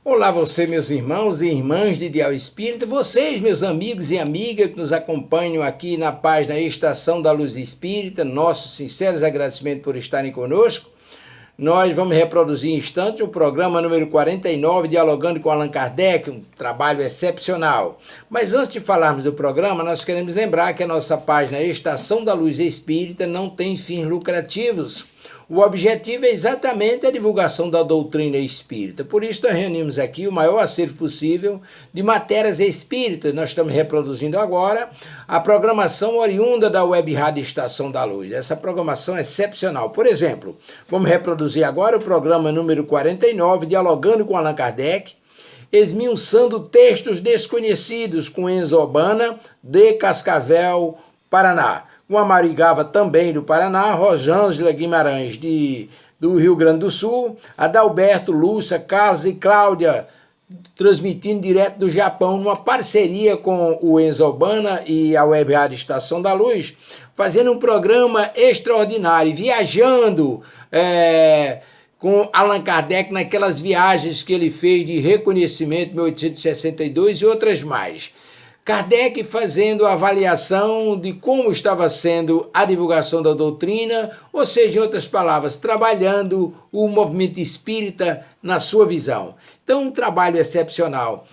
Olá você, meus irmãos e irmãs de Ideal Espírita, vocês, meus amigos e amigas que nos acompanham aqui na página Estação da Luz Espírita, nossos sinceros agradecimentos por estarem conosco. Nós vamos reproduzir em instantes o programa número 49, Dialogando com Allan Kardec, um trabalho excepcional. Mas antes de falarmos do programa, nós queremos lembrar que a nossa página Estação da Luz Espírita não tem fins lucrativos. O objetivo é exatamente a divulgação da doutrina espírita. Por isso, nós reunimos aqui o maior acervo possível de matérias espíritas. Nós estamos reproduzindo agora a programação oriunda da Web Rádio Estação da Luz. Essa programação é excepcional. Por exemplo, vamos reproduzir agora o programa número 49, Dialogando com Allan Kardec, esmiuçando textos desconhecidos com Enzo Obana, de Cascavel, Paraná. O Amarigava também do Paraná, Rosângela Guimarães do Rio Grande do Sul, Adalberto, Lúcia, Carlos e Cláudia, transmitindo direto do Japão, numa parceria com o Enzo Obana e a Web Rádio Estação da Luz, fazendo um programa extraordinário, viajando com Allan Kardec naquelas viagens que ele fez de reconhecimento em 1862 e outras mais. Kardec fazendo a avaliação de como estava sendo a divulgação da doutrina, ou seja, em outras palavras, trabalhando o movimento espírita na sua visão. Então, um trabalho excepcional.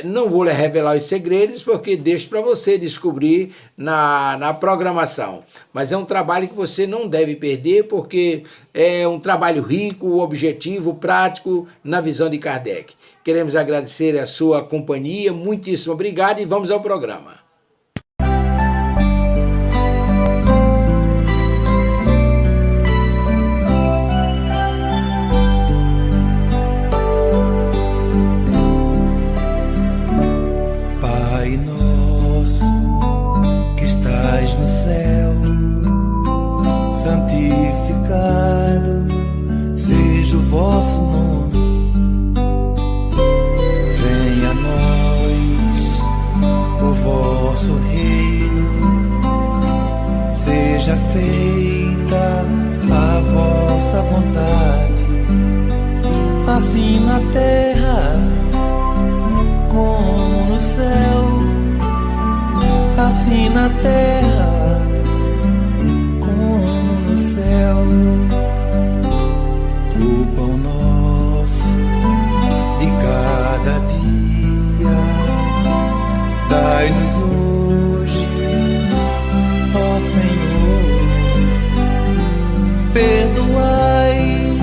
Não vou lhe revelar os segredos, porque deixo para você descobrir na programação. Mas é um trabalho que você não deve perder, porque é um trabalho rico, objetivo, prático, na visão de Kardec. Queremos agradecer a sua companhia, muitíssimo obrigado e vamos ao programa. Feita a vossa vontade, assim na terra como no céu, assim na terra como no céu. O pão nosso de cada dia dai-nos hoje, ó Senhor. Perdoai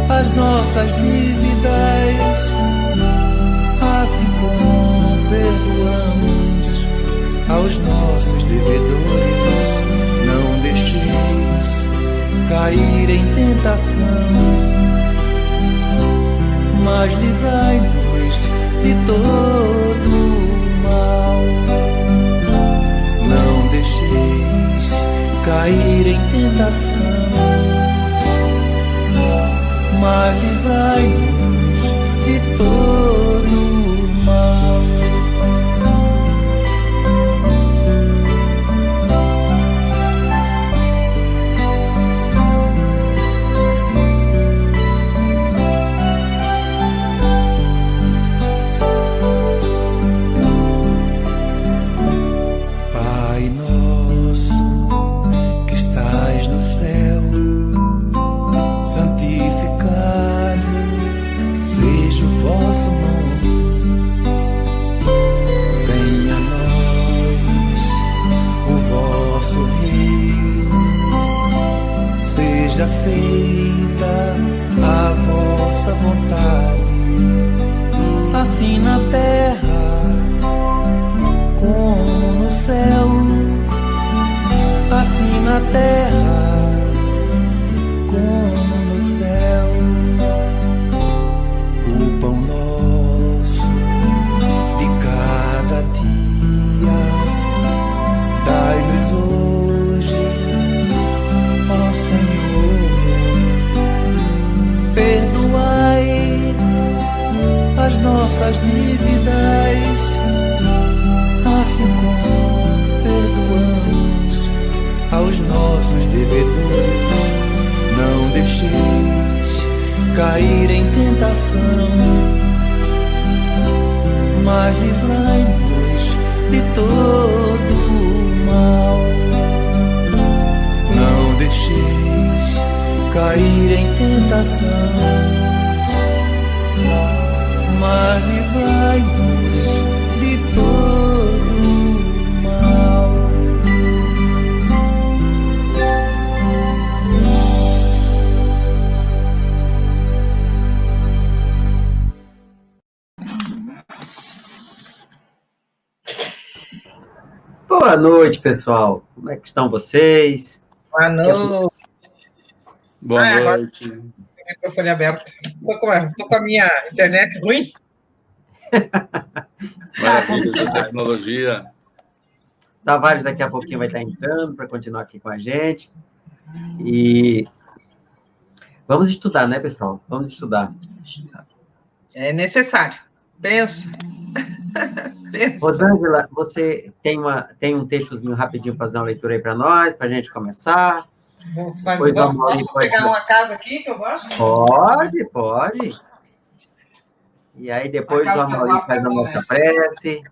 as nossas dívidas, assim como perdoamos aos nossos devedores. Não deixeis cair em tentação, mas livrai-nos de todo o mal. Não deixeis cair em tentação, mas livrai-nos de todo o mal. Pai nosso que estás no céu, seja feita a vossa vontade, assim na terra como no céu, assim na terra como no céu. O pão nosso de cada dia dai-nos hoje, ó Senhor. Perdoai as nossas dívidas, assim como perdoamos aos nossos devedores. Não deixeis cair em tentação, mas livrai-nos de todo o mal. Não deixeis cair em tentação, mas livrai-nos de todo o mal. Boa noite, pessoal. Como é que estão vocês? Boa noite. Boa Agora noite. tem o microfone aberto. Tô com a minha internet ruim. Maravilha da tecnologia. Tavares daqui a pouquinho vai estar entrando para continuar aqui com a gente. E vamos estudar, né, pessoal? Vamos estudar. É necessário. Pensa. Pensa. Rosângela, você tem um textozinho rapidinho para fazer uma leitura aí para nós, para a gente começar? Posso pegar uma casa aqui que eu gosto? Pode. E aí depois o Amaury faz a nossa prece.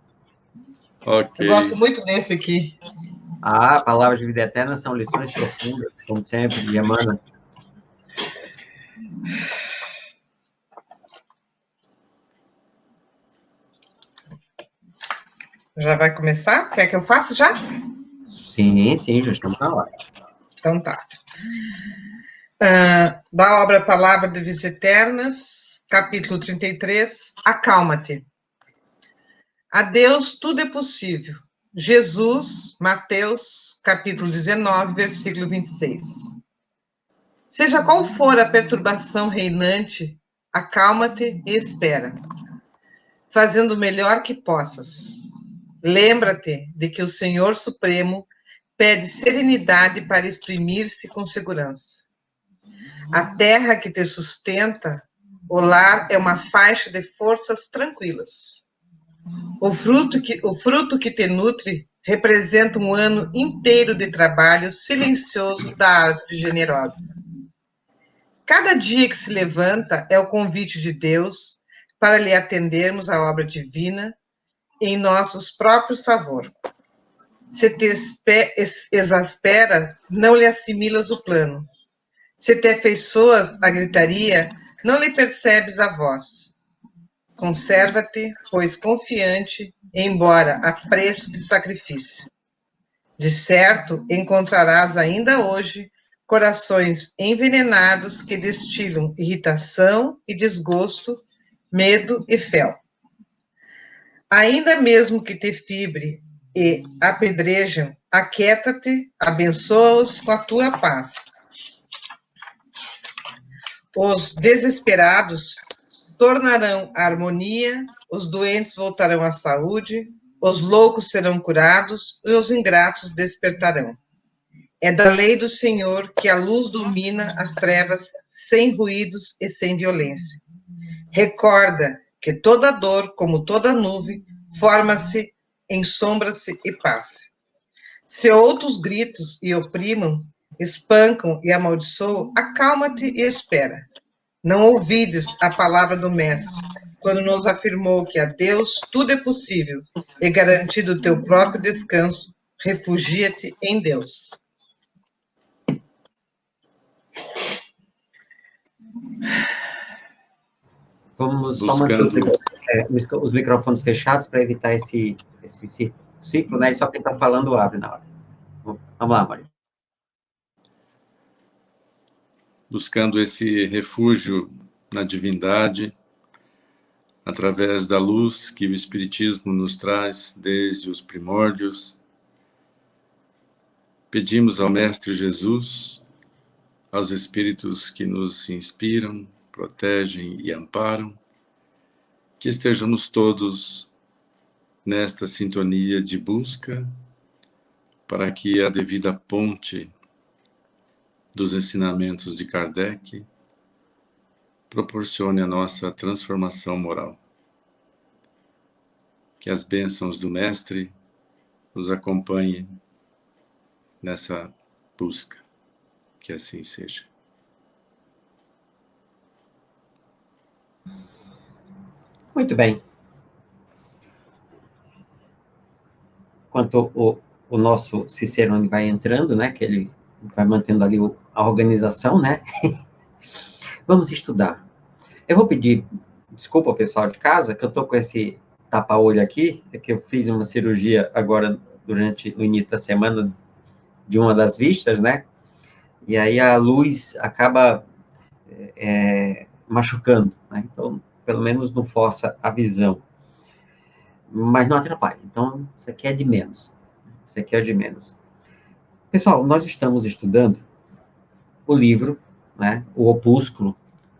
Ok. Eu gosto muito desse aqui. Palavras de vida eterna são lições profundas, como sempre, de Emmanuel. Já vai começar? Quer que eu faça já? Sim, já estamos na hora. Então tá. Da obra Palavra de Vidas Eternas, capítulo 33, Acalma-te. A Deus tudo é possível. Jesus, Mateus, capítulo 19, versículo 26. Seja qual for a perturbação reinante, acalma-te e espera, fazendo o melhor que possas. Lembra-te de que o Senhor Supremo pede serenidade para exprimir-se com segurança. A terra que te sustenta, o lar é uma faixa de forças tranquilas. O fruto que te nutre representa um ano inteiro de trabalho silencioso da árvore generosa. Cada dia que se levanta é o convite de Deus para lhe atendermos à obra divina em nossos próprios favor. Se te exaspera, não lhe assimilas o plano. Se te afeiçoas a gritaria, não lhe percebes a voz. Conserva-te, pois confiante, embora a preço de sacrifício. De certo, encontrarás ainda hoje corações envenenados que destilam irritação e desgosto, medo e fel. Ainda mesmo que te fibre e apedrejam, aquieta-te, abençoa-os com a tua paz. Os desesperados tornarão a harmonia, os doentes voltarão à saúde, os loucos serão curados e os ingratos despertarão. É da lei do Senhor que a luz domina as trevas sem ruídos e sem violência. Recorda que toda dor, como toda nuvem, forma-se, ensombra-se e passa. Se outros gritos e oprimam, espancam e amaldiçoam, acalma-te e espera. Não ouvides a palavra do Mestre, quando nos afirmou que a Deus tudo é possível e garantido o teu próprio descanso, refugia-te em Deus. Vamos só manter os microfones fechados para evitar esse ciclo, né? E só quem está falando abre na hora. Vamos lá, Mário. Buscando esse refúgio na divindade, através da luz que o Espiritismo nos traz desde os primórdios, pedimos ao Mestre Jesus, aos Espíritos que nos inspiram, protegem e amparam, que estejamos todos nesta sintonia de busca, para que a devida ponte dos ensinamentos de Kardec proporcione a nossa transformação moral. Que as bênçãos do Mestre nos acompanhem nessa busca. Que assim seja. Muito bem. enquanto o nosso Cicerone vai entrando, né, que ele vai mantendo ali a organização, né, vamos estudar. Eu vou pedir desculpa ao pessoal de casa, que eu estou com esse tapa-olho aqui, é que eu fiz uma cirurgia agora durante o início da semana de uma das vistas, né, e aí a luz acaba machucando, né, então, pelo menos não força a visão, mas não atrapalha, então, isso aqui é de menos, isso aqui é de menos. Pessoal, nós estamos estudando o livro, né, o opúsculo,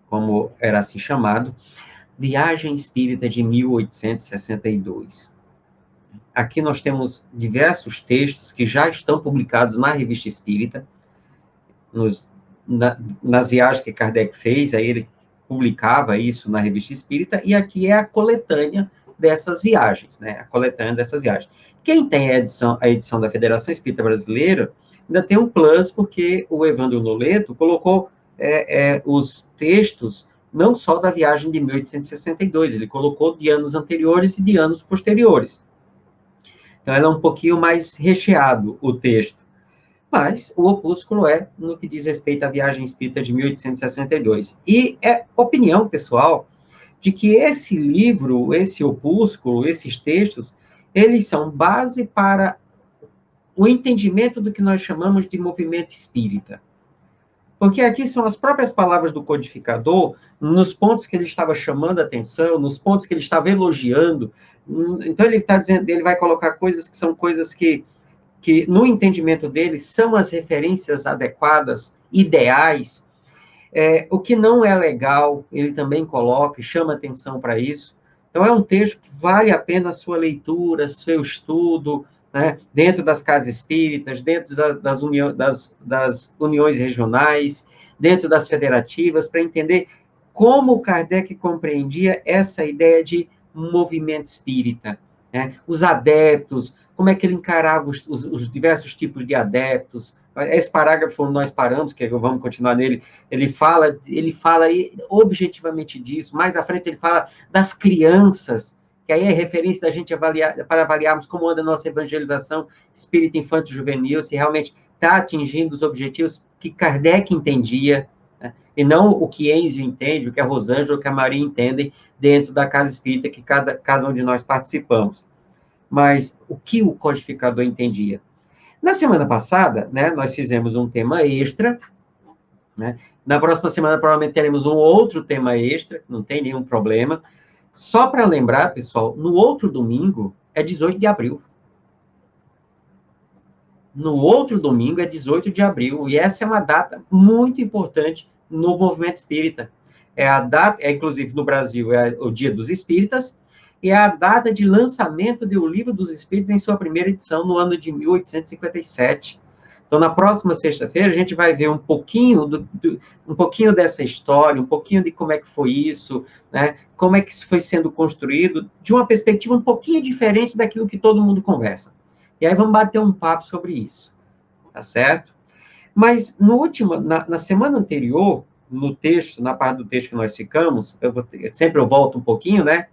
como era assim chamado, Viagem Espírita de 1862. Aqui nós temos diversos textos que já estão publicados na Revista Espírita, nas viagens que Kardec fez, aí ele publicava isso na Revista Espírita, e aqui é a coletânea dessas viagens, né? A coletânea dessas viagens. Quem tem a edição da Federação Espírita Brasileira, ainda tem um plus, porque o Evandro Noleto colocou os textos não só da viagem de 1862, ele colocou de anos anteriores e de anos posteriores. Então, ela é um pouquinho mais recheado, o texto. Mas o opúsculo é no que diz respeito à viagem espírita de 1862. E é opinião pessoal de que esse livro, esse opúsculo, esses textos, eles são base para o entendimento do que nós chamamos de movimento espírita. Porque aqui são as próprias palavras do codificador, nos pontos que ele estava chamando a atenção, nos pontos que ele estava elogiando. Então, ele está dizendo, ele vai colocar coisas que são coisas que no entendimento dele, são as referências adequadas, ideais. O que não é legal, ele também coloca e chama atenção para isso. Então, é um texto que vale a pena a sua leitura, seu estudo, né, dentro das casas espíritas, dentro das uniões regionais, dentro das federativas, para entender como Kardec compreendia essa ideia de movimento espírita, né? Os adeptos, como é que ele encarava os diversos tipos de adeptos. Esse parágrafo nós paramos, que vamos continuar nele, ele fala objetivamente disso. Mais à frente ele fala das crianças, que aí é referência da gente para avaliarmos como anda a nossa evangelização espírita infanto juvenil, se realmente está atingindo os objetivos que Kardec entendia, né? E não o que Enzio entende, o que a Rosângela, o que a Maria entendem dentro da casa espírita que cada um de nós participamos. Mas o que o codificador entendia? Na semana passada, né, nós fizemos um tema extra, né? Na próxima semana provavelmente teremos um outro tema extra, não tem nenhum problema. Só para lembrar, pessoal, no outro domingo é 18 de abril. No outro domingo é 18 de abril, e essa é uma data muito importante no movimento espírita. É a data, inclusive no Brasil, é o Dia dos Espíritas, e é a data de lançamento do Livro dos Espíritos em sua primeira edição, no ano de 1857. Então, na próxima sexta-feira, a gente vai ver um pouquinho dessa história, um pouquinho de como é que foi isso, né? Como é que isso foi sendo construído, de uma perspectiva um pouquinho diferente daquilo que todo mundo conversa. E aí vamos bater um papo sobre isso, tá certo? Mas na semana anterior, no texto, na parte do texto que nós ficamos, sempre eu volto um pouquinho, né?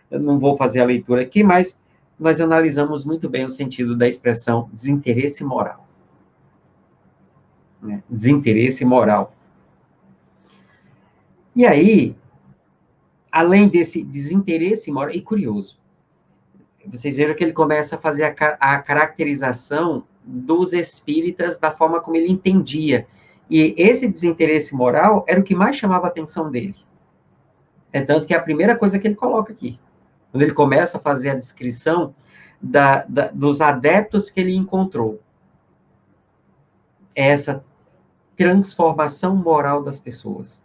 Eu não vou fazer a leitura aqui, mas nós analisamos muito bem o sentido da expressão desinteresse moral. Né? Desinteresse moral. E aí, além desse desinteresse moral, e curioso, vocês vejam que ele começa a fazer a caracterização dos espíritas da forma como ele entendia. E esse desinteresse moral era o que mais chamava a atenção dele. É tanto que é a primeira coisa que ele coloca aqui. Quando ele começa a fazer a descrição dos adeptos que ele encontrou. É essa transformação moral das pessoas.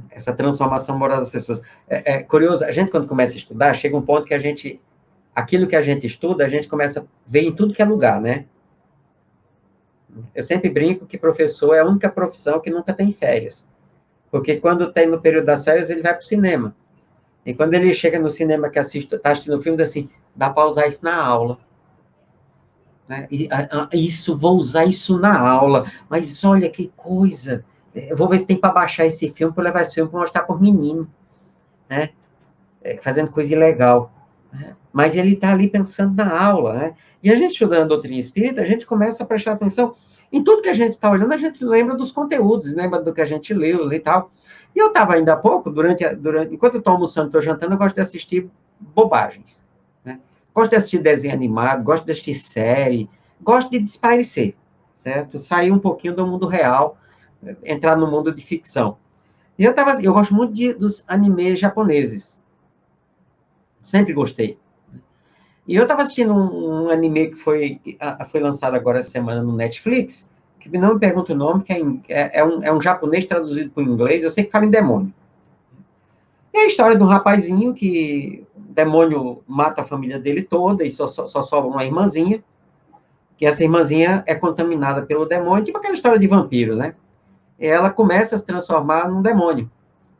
Essa transformação moral das pessoas. É curioso, a gente quando começa a estudar, chega um ponto que aquilo que a gente estuda, a gente começa a ver em tudo que é lugar, né? Eu sempre brinco que professor é a única profissão que nunca tem férias. Porque quando tem no período das férias, ele vai para o cinema. E quando ele chega no cinema que está assistindo filmes, assim, dá para usar isso na aula. Né? Vou usar isso na aula. Mas olha que coisa. Eu vou ver se tem para baixar esse filme, para levar esse filme para mostrar para os meninos. Né? Fazendo coisa ilegal. né? Mas ele está ali pensando na aula, né? E a gente estudando a doutrina espírita, a gente começa a prestar atenção em tudo que a gente está olhando, a gente lembra dos conteúdos, lembra do que a gente leu e tal. E eu estava ainda há pouco, enquanto eu estou almoçando, estou jantando, eu gosto de assistir bobagens, né? Gosto de assistir desenho animado, gosto de assistir série, gosto de espairecer, certo? Sair um pouquinho do mundo real, entrar no mundo de ficção. E eu gosto muito dos animes japoneses. Sempre gostei. E eu estava assistindo um anime que foi lançado agora essa semana no Netflix, que não me pergunta o nome, que é um japonês traduzido para o inglês, eu sei que fala em demônio. É a história de um rapazinho que o demônio mata a família dele toda e só sobra uma irmãzinha, que essa irmãzinha é contaminada pelo demônio, tipo aquela história de vampiro, né? E ela começa a se transformar num demônio.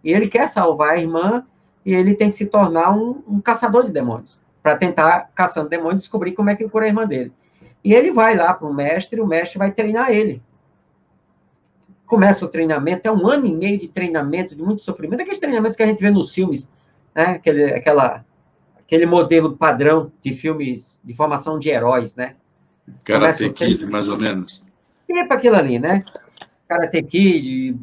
E ele quer salvar a irmã e ele tem que se tornar um caçador de demônios, para tentar, caçando demônios, descobrir como é que cura a irmã dele. E ele vai lá para o mestre vai treinar ele. Começa o treinamento, é 1 ano e meio de treinamento, de muito sofrimento, aqueles treinamentos que a gente vê nos filmes, né? Aquele modelo padrão de filmes de formação de heróis, né? Karate Kid, mais ou menos. Tipo aquilo ali, né? Karate Kid,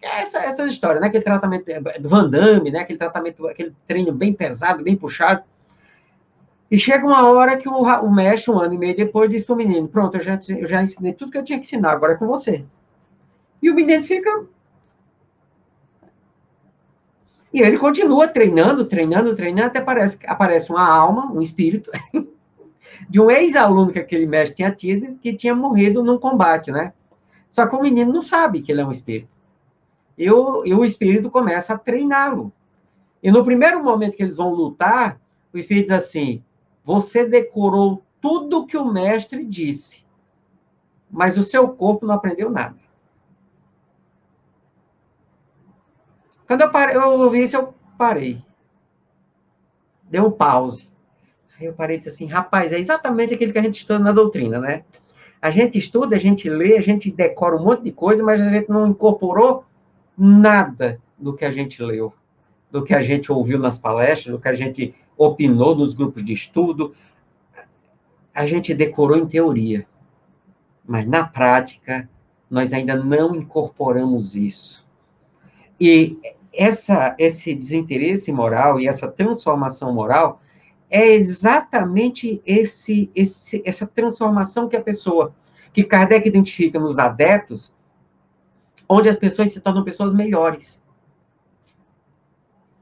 essa história, né? Aquele tratamento do Van Damme, né? Aquele treino bem pesado, bem puxado. E chega uma hora que o mestre, 1 ano e meio depois, diz para o menino: pronto, eu já ensinei tudo que eu tinha que ensinar, agora é com você. E o menino fica... E ele continua treinando, até aparece uma alma, um espírito, de um ex-aluno que aquele mestre tinha tido, que tinha morrido num combate, né? Só que o menino não sabe que ele é um espírito. E o espírito começa a treiná-lo. E no primeiro momento que eles vão lutar, o espírito diz assim: você decorou tudo que o mestre disse, mas o seu corpo não aprendeu nada. Quando eu ouvi isso, eu parei. Dei um pause. Aí eu parei e disse assim: rapaz, é exatamente aquilo que a gente estuda na doutrina, né? A gente estuda, a gente lê, a gente decora um monte de coisa, mas a gente não incorporou nada do que a gente leu, do que a gente ouviu nas palestras, do que a gente opinou nos grupos de estudo. A gente decorou em teoria, mas na prática nós ainda não incorporamos isso. E esse desinteresse moral e essa transformação moral é exatamente essa transformação que Kardec identifica nos adeptos, onde as pessoas se tornam pessoas melhores.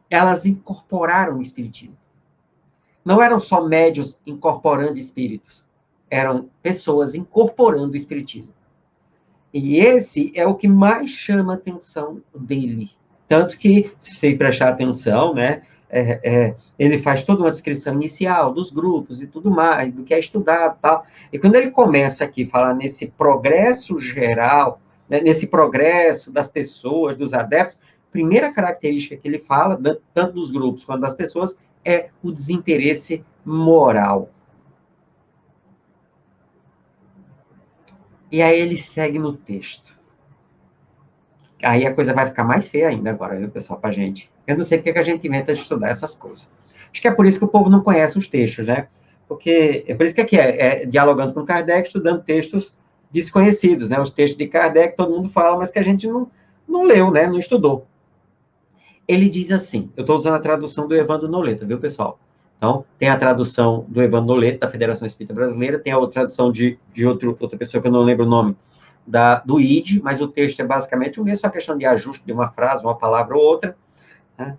Elas incorporaram o espiritismo. Não eram só médios incorporando espíritos, eram pessoas incorporando o espiritismo. E esse é o que mais chama a atenção dele. Tanto que, se você prestar atenção, né, ele faz toda uma descrição inicial dos grupos e tudo mais, do que é estudado e tal. E quando ele começa aqui a falar nesse progresso geral, né, nesse progresso das pessoas, dos adeptos, a primeira característica que ele fala, tanto dos grupos quanto das pessoas, é o desinteresse moral. E aí ele segue no texto. Aí a coisa vai ficar mais feia ainda agora, viu, pessoal, pra gente. Eu não sei porque que a gente inventa de estudar essas coisas. Acho que é por isso que o povo não conhece os textos, né? Porque é por isso que aqui é dialogando com Kardec, estudando textos desconhecidos, né? Os textos de Kardec, todo mundo fala, mas que a gente não leu, né? Não estudou. Ele diz assim, eu estou usando a tradução do Evandro Noleta, viu, pessoal? Então, tem a tradução do Evandro Noleta, da Federação Espírita Brasileira, tem a outra tradução de outra pessoa que eu não lembro o nome, do ID, mas o texto é basicamente o mesmo, só questão de ajuste de uma frase, uma palavra ou outra, né?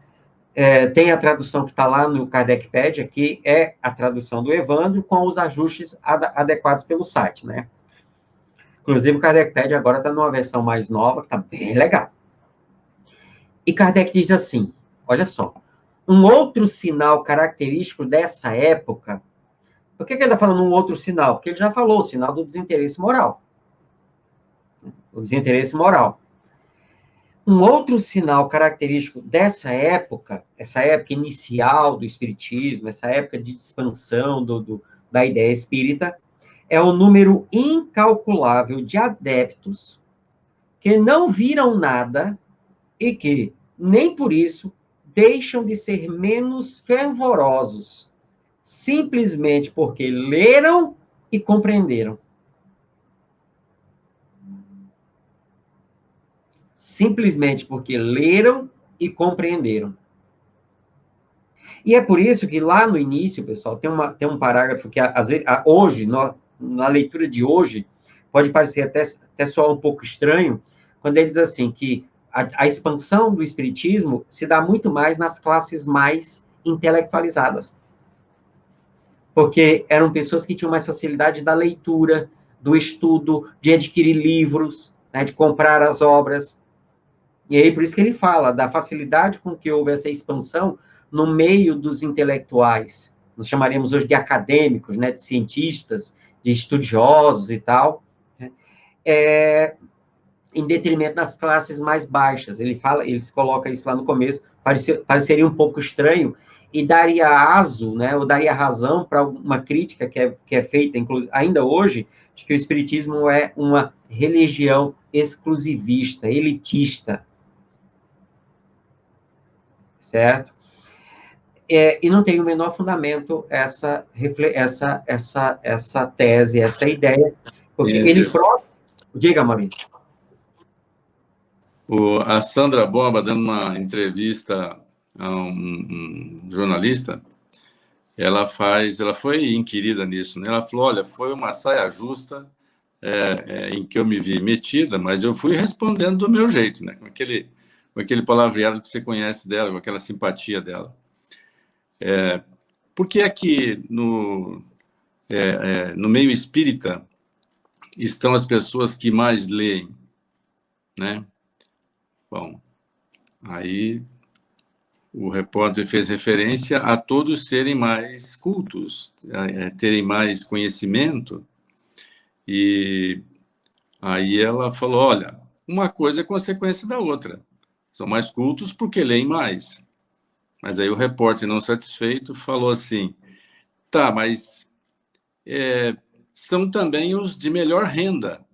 Tem a tradução que está lá no Kardecpedia, que é a tradução do Evandro, com os ajustes adequados pelo site, né? Inclusive, o Kardecpedia agora está numa versão mais nova, que está bem legal. E Kardec diz assim, olha só, um outro sinal característico dessa época, por que ele está falando um outro sinal? Porque ele já falou, o sinal do desinteresse moral. O desinteresse moral. Um outro sinal característico dessa época, essa época inicial do espiritismo, essa época de expansão da ideia espírita, é o número incalculável de adeptos que não viram nada e que, nem por isso, deixam de ser menos fervorosos simplesmente porque leram e compreenderam. Simplesmente porque leram e compreenderam. E é por isso que lá no início, pessoal, tem um parágrafo que, às vezes, hoje, na leitura de hoje, pode parecer até soar um pouco estranho, quando ele diz assim, que a expansão do espiritismo se dá muito mais nas classes mais intelectualizadas. Porque eram pessoas que tinham mais facilidade da leitura, do estudo, de adquirir livros, né, de comprar as obras. E aí, por isso que ele fala da facilidade com que houve essa expansão no meio dos intelectuais. Nós chamaríamos hoje de acadêmicos, né, de cientistas, de estudiosos e tal, né, em detrimento das classes mais baixas. Ele coloca isso lá no começo, pareceria um pouco estranho, e daria aso, né, ou daria razão para uma crítica que é feita, inclusive, ainda hoje, de que o espiritismo é uma religião exclusivista, elitista. Certo? E não tem o menor fundamento essa tese, essa ideia, porque ele próprio... Diga, Maurício. A Sandra Bomba, dando uma entrevista a um jornalista, ela foi inquirida nisso, né? Ela falou, olha, foi uma saia justa em que eu me vi metida, mas eu fui respondendo do meu jeito, né? Com aquele palavreado que você conhece dela, com aquela simpatia dela. Porque aqui no meio espírita estão as pessoas que mais leem, né? Bom, aí o repórter fez referência a todos serem mais cultos, terem mais conhecimento, e aí ela falou, olha, uma coisa é consequência da outra. São mais cultos porque leem mais. Mas aí o repórter, não satisfeito, falou assim, tá, mas são também os de melhor renda.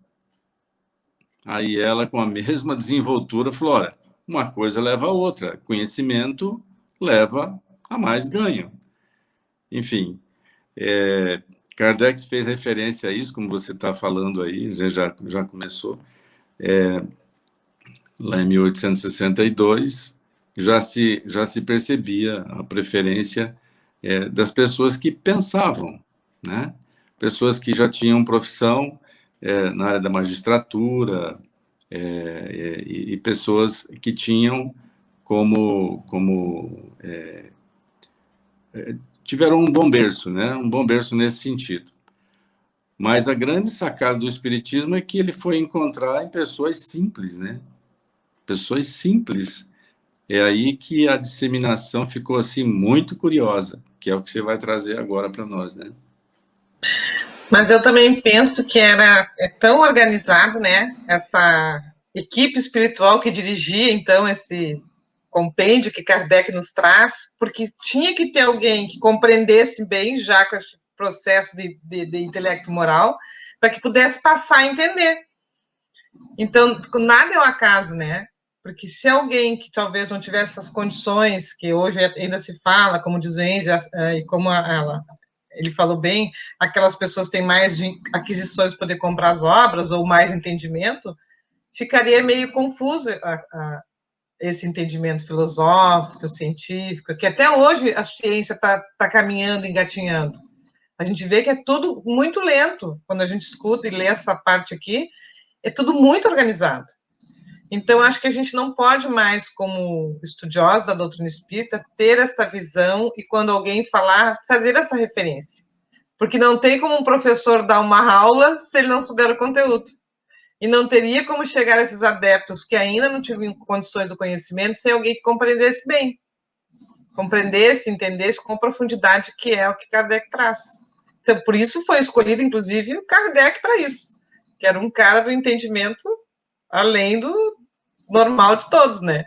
Aí ela, com a mesma desenvoltura, falou, olha, uma coisa leva a outra, conhecimento leva a mais ganho. Enfim, Kardec fez referência a isso, como você está falando aí, já começou, lá em 1862, já se percebia a preferência das pessoas que pensavam, né? Pessoas que já tinham profissão na área da magistratura, e pessoas que tinham tiveram um bom berço, né? Um bom berço nesse sentido. Mas a grande sacada do espiritismo é que ele foi encontrar em pessoas simples, né? Pessoas simples. É aí que a disseminação ficou assim muito curiosa, que é o que você vai trazer agora para nós, né? Mas eu também penso que é tão organizado, né? Essa equipe espiritual que dirigia, então, esse compêndio que Kardec nos traz, porque tinha que ter alguém que compreendesse bem, já com esse processo de intelecto moral, para que pudesse passar a entender. Então, nada é um acaso, né? Porque se alguém que talvez não tivesse essas condições, que hoje ainda se fala, como diz o Enzo, e como ele falou bem, aquelas pessoas têm mais de aquisições para poder comprar as obras, ou mais entendimento, ficaria meio confuso esse entendimento filosófico, científico, que até hoje a ciência está caminhando, engatinhando. A gente vê que é tudo muito lento, quando a gente escuta e lê essa parte aqui, é tudo muito organizado. Então, acho que a gente não pode mais, como estudiosos da doutrina espírita, ter essa visão e, quando alguém falar, fazer essa referência. Porque não tem como um professor dar uma aula se ele não souber o conteúdo. E não teria como chegar a esses adeptos que ainda não tinham condições do conhecimento sem alguém que compreendesse bem. Compreendesse, entendesse com profundidade, que é o que Kardec traz. Então, por isso foi escolhido, inclusive, o Kardec para isso. Que era um cara do entendimento além do normal de todos, né?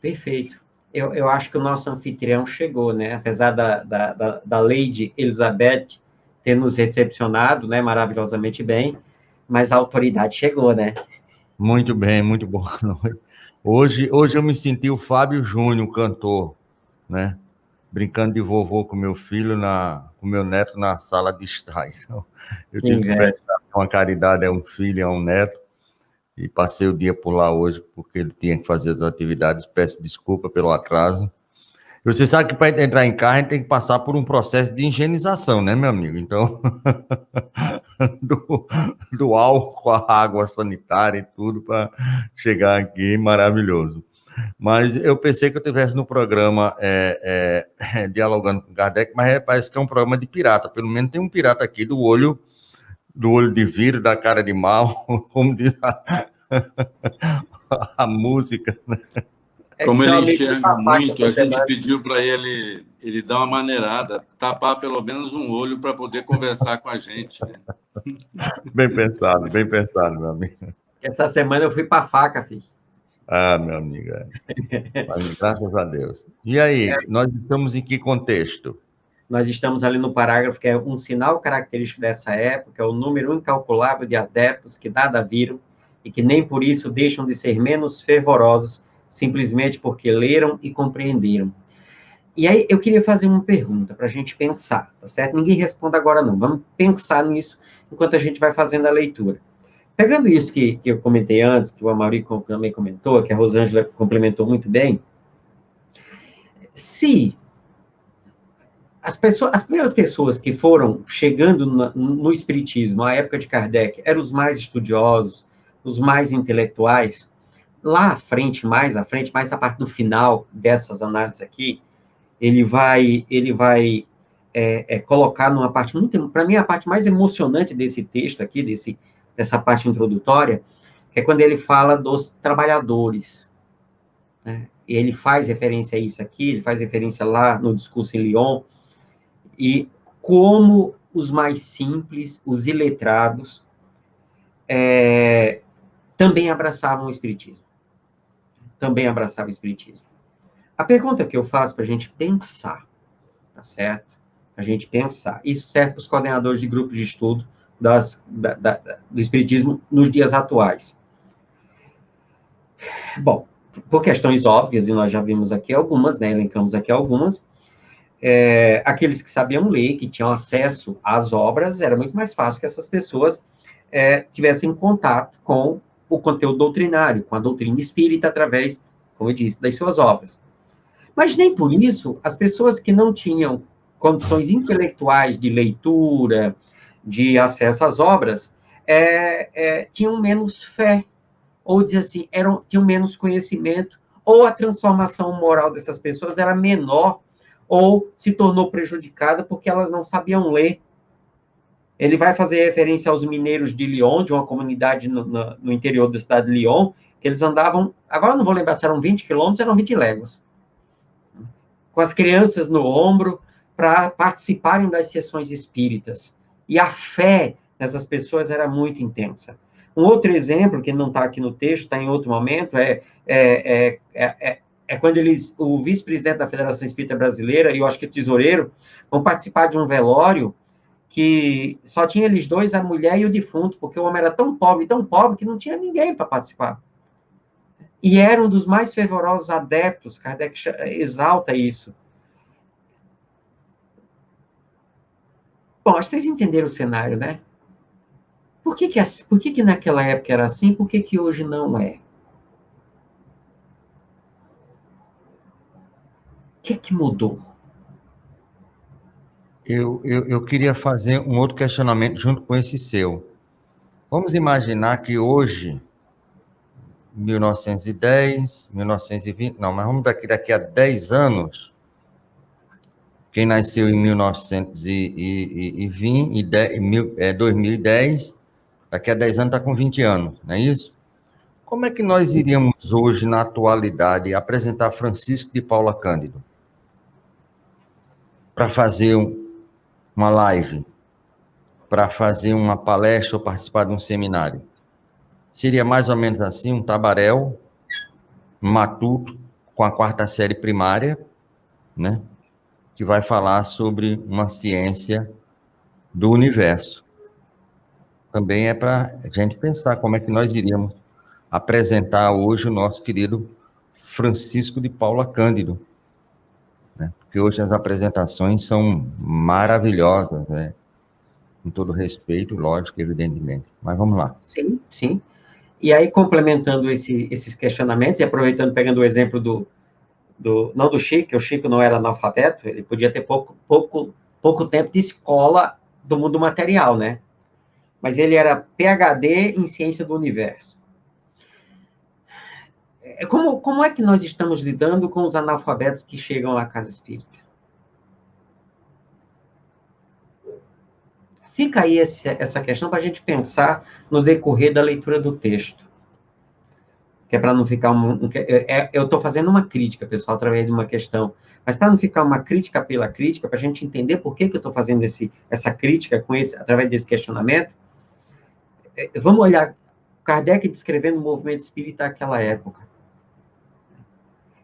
Perfeito. Eu acho que o nosso anfitrião chegou, né? Apesar da Lady Elizabeth ter nos recepcionado, né, maravilhosamente bem, mas a autoridade chegou, né? Muito bem, muito boa noite. Hoje eu me senti o Fábio Júnior, cantor, né? brincando de vovô com meu filho, com meu neto na sala de estar. Então, eu Que tive que inveja. prestar uma caridade a um filho e a um neto, e passei o dia por lá hoje, porque ele tinha que fazer as atividades. Peço desculpa pelo atraso. Você sabe que para entrar em carro, a gente tem que passar por um processo de higienização, né, meu amigo? Então, do álcool, a água sanitária e tudo, para chegar aqui, maravilhoso. Mas eu pensei que eu estivesse no programa dialogando com Kardec, mas parece que é um programa de pirata. Pelo menos tem um pirata aqui do olho de vidro, da cara de mal, como diz a música, né? Como Seu ele amigo enxerga papai, muito, essa a gente semana. pediu para ele dar uma maneirada, tapar pelo menos um olho para poder conversar com a gente, né? Bem pensado, meu amigo. Essa semana eu fui para faca, filho. Ah, meu amigo. Mas, graças a Deus. E aí, nós estamos em que contexto? Nós estamos ali no parágrafo que é um sinal característico dessa época, é o número incalculável de adeptos que nada viram e que nem por isso deixam de ser menos fervorosos, simplesmente porque leram e compreenderam. E aí eu queria fazer uma pergunta para a gente pensar, tá certo? Ninguém responda agora não, vamos pensar nisso enquanto a gente vai fazendo a leitura. Pegando isso que eu comentei antes, que o Amaury também comentou, que a Rosângela complementou muito bem, se as primeiras pessoas que foram chegando no Espiritismo, à época de Kardec, eram os mais estudiosos, os mais intelectuais, lá à frente, mais a parte do final dessas análises aqui, ele vai colocar numa parte muito, para mim, a parte mais emocionante desse texto aqui, dessa parte introdutória, é quando ele fala dos trabalhadores, né? E ele faz referência a isso aqui, ele faz referência lá no discurso em Lyon, e como os mais simples, os iletrados, também abraçavam o Espiritismo. Também abraçavam o Espiritismo. A pergunta que eu faço para a gente pensar, tá certo? A gente pensar. Isso serve para os coordenadores de grupos de estudo do Espiritismo nos dias atuais. Bom, por questões óbvias, e nós já vimos aqui algumas, né? Elencamos aqui algumas, aqueles que sabiam ler, que tinham acesso às obras, era muito mais fácil que essas pessoas tivessem contato com o conteúdo doutrinário, com a doutrina espírita, através, como eu disse, das suas obras. Mas nem por isso, as pessoas que não tinham condições intelectuais de leitura, de acesso às obras, tinham menos fé, ou dizer assim, tinham menos conhecimento, ou a transformação moral dessas pessoas era menor, ou se tornou prejudicada porque elas não sabiam ler. Ele vai fazer referência aos mineiros de Lyon, de uma comunidade no interior da cidade de Lyon, que eles andavam, agora eu não vou lembrar se eram 20 quilômetros, eram 20 léguas, com as crianças no ombro, para participarem das sessões espíritas. E a fé dessas pessoas era muito intensa. Um outro exemplo, que não está aqui no texto, está em outro momento, quando o vice-presidente da Federação Espírita Brasileira, e eu acho que o tesoureiro, vão participar de um velório que só tinha eles dois, a mulher e o defunto, porque o homem era tão pobre, que não tinha ninguém para participar. E era um dos mais fervorosos adeptos, Kardec exalta isso. Bom, acho que vocês entenderam o cenário, né? Por que naquela época era assim, por que hoje não é? O que mudou? Eu queria fazer um outro questionamento junto com esse seu. Vamos imaginar que hoje, 1910, 1920, não, mas vamos daqui a 10 anos, quem nasceu em 2010, daqui a 10 anos está com 20 anos, não é isso? Como é que nós iríamos hoje, na atualidade, apresentar Francisco de Paula Cândido? Para fazer uma live, para fazer uma palestra ou participar de um seminário? Seria mais ou menos assim, um tabaréu, um matuto, com a 4ª série primária, né? Que vai falar sobre uma ciência do universo. Também é para a gente pensar como é que nós iríamos apresentar hoje o nosso querido Francisco de Paula Cândido, né? porque hoje as apresentações são maravilhosas, né? Com todo respeito, lógico, evidentemente. Mas vamos lá. Sim, sim. E aí, complementando esses questionamentos, e aproveitando, pegando o exemplo não do Chico, que o Chico não era analfabeto, ele podia ter pouco tempo de escola do mundo material, né? Mas ele era PhD em ciência do universo. Como é que nós estamos lidando com os analfabetos que chegam à casa espírita? Fica aí essa questão para a gente pensar no decorrer da leitura do texto. Que é para não ficar... eu estou fazendo uma crítica, pessoal, através de uma questão. Mas para não ficar uma crítica pela crítica, para a gente entender por que eu estou fazendo essa crítica através desse questionamento, vamos olhar Kardec descrevendo o movimento espírita naquela época.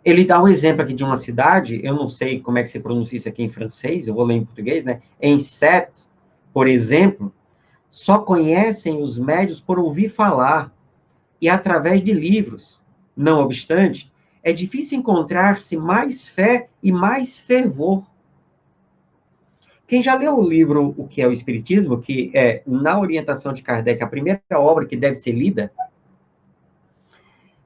Ele dá um exemplo aqui de uma cidade, eu não sei como é que se pronuncia isso aqui em francês, eu vou ler em português, né? Em Sète, por exemplo, só conhecem os médios por ouvir falar e através de livros. Não obstante, é difícil encontrar-se mais fé e mais fervor. Quem já leu o livro O que é o Espiritismo, que é, na orientação de Kardec, a primeira obra que deve ser lida,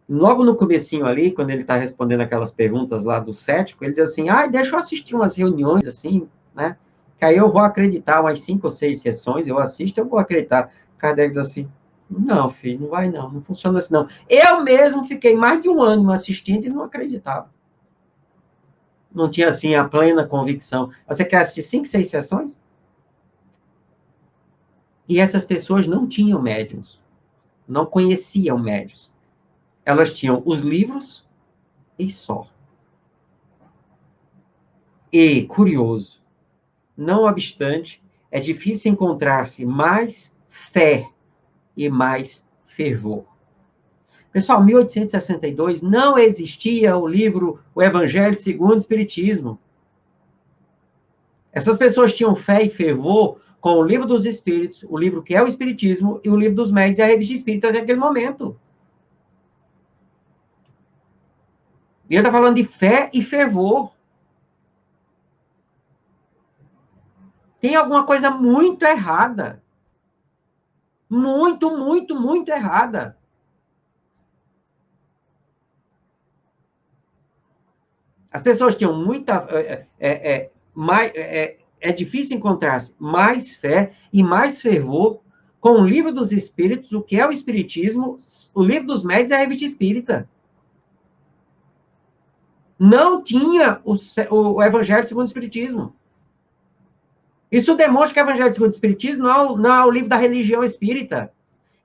logo no comecinho ali, quando ele está respondendo aquelas perguntas lá do cético, ele diz assim, deixa eu assistir umas reuniões assim, né, que aí eu vou acreditar, umas 5 ou 6 sessões, eu assisto, eu vou acreditar. Kardec diz assim, não, filho, não vai não funciona assim não. Eu mesmo fiquei mais de 1 ano assistindo e não acreditava. Não tinha, assim, a plena convicção. Você quer assistir 5, 6 sessões? E essas pessoas não tinham médiuns, não conheciam médiuns. Elas tinham os livros e só. E, curioso, não obstante, é difícil encontrar-se mais fé e mais fervor. Pessoal, em 1862 não existia o livro O Evangelho segundo o Espiritismo. Essas pessoas tinham fé e fervor com o Livro dos Espíritos, o livro que é o Espiritismo, e o Livro dos Médiuns e a Revista Espírita naquele momento. E ele está falando de fé e fervor. Tem alguma coisa muito errada. Muito, muito, muito errada. As pessoas tinham muita... É difícil encontrar mais fé e mais fervor com o Livro dos Espíritos, o que é o Espiritismo, o Livro dos Médiuns e a Revista Espírita. Não tinha o Evangelho segundo o Espiritismo. Isso demonstra que o Evangelho segundo o Espiritismo não é o livro da religião espírita.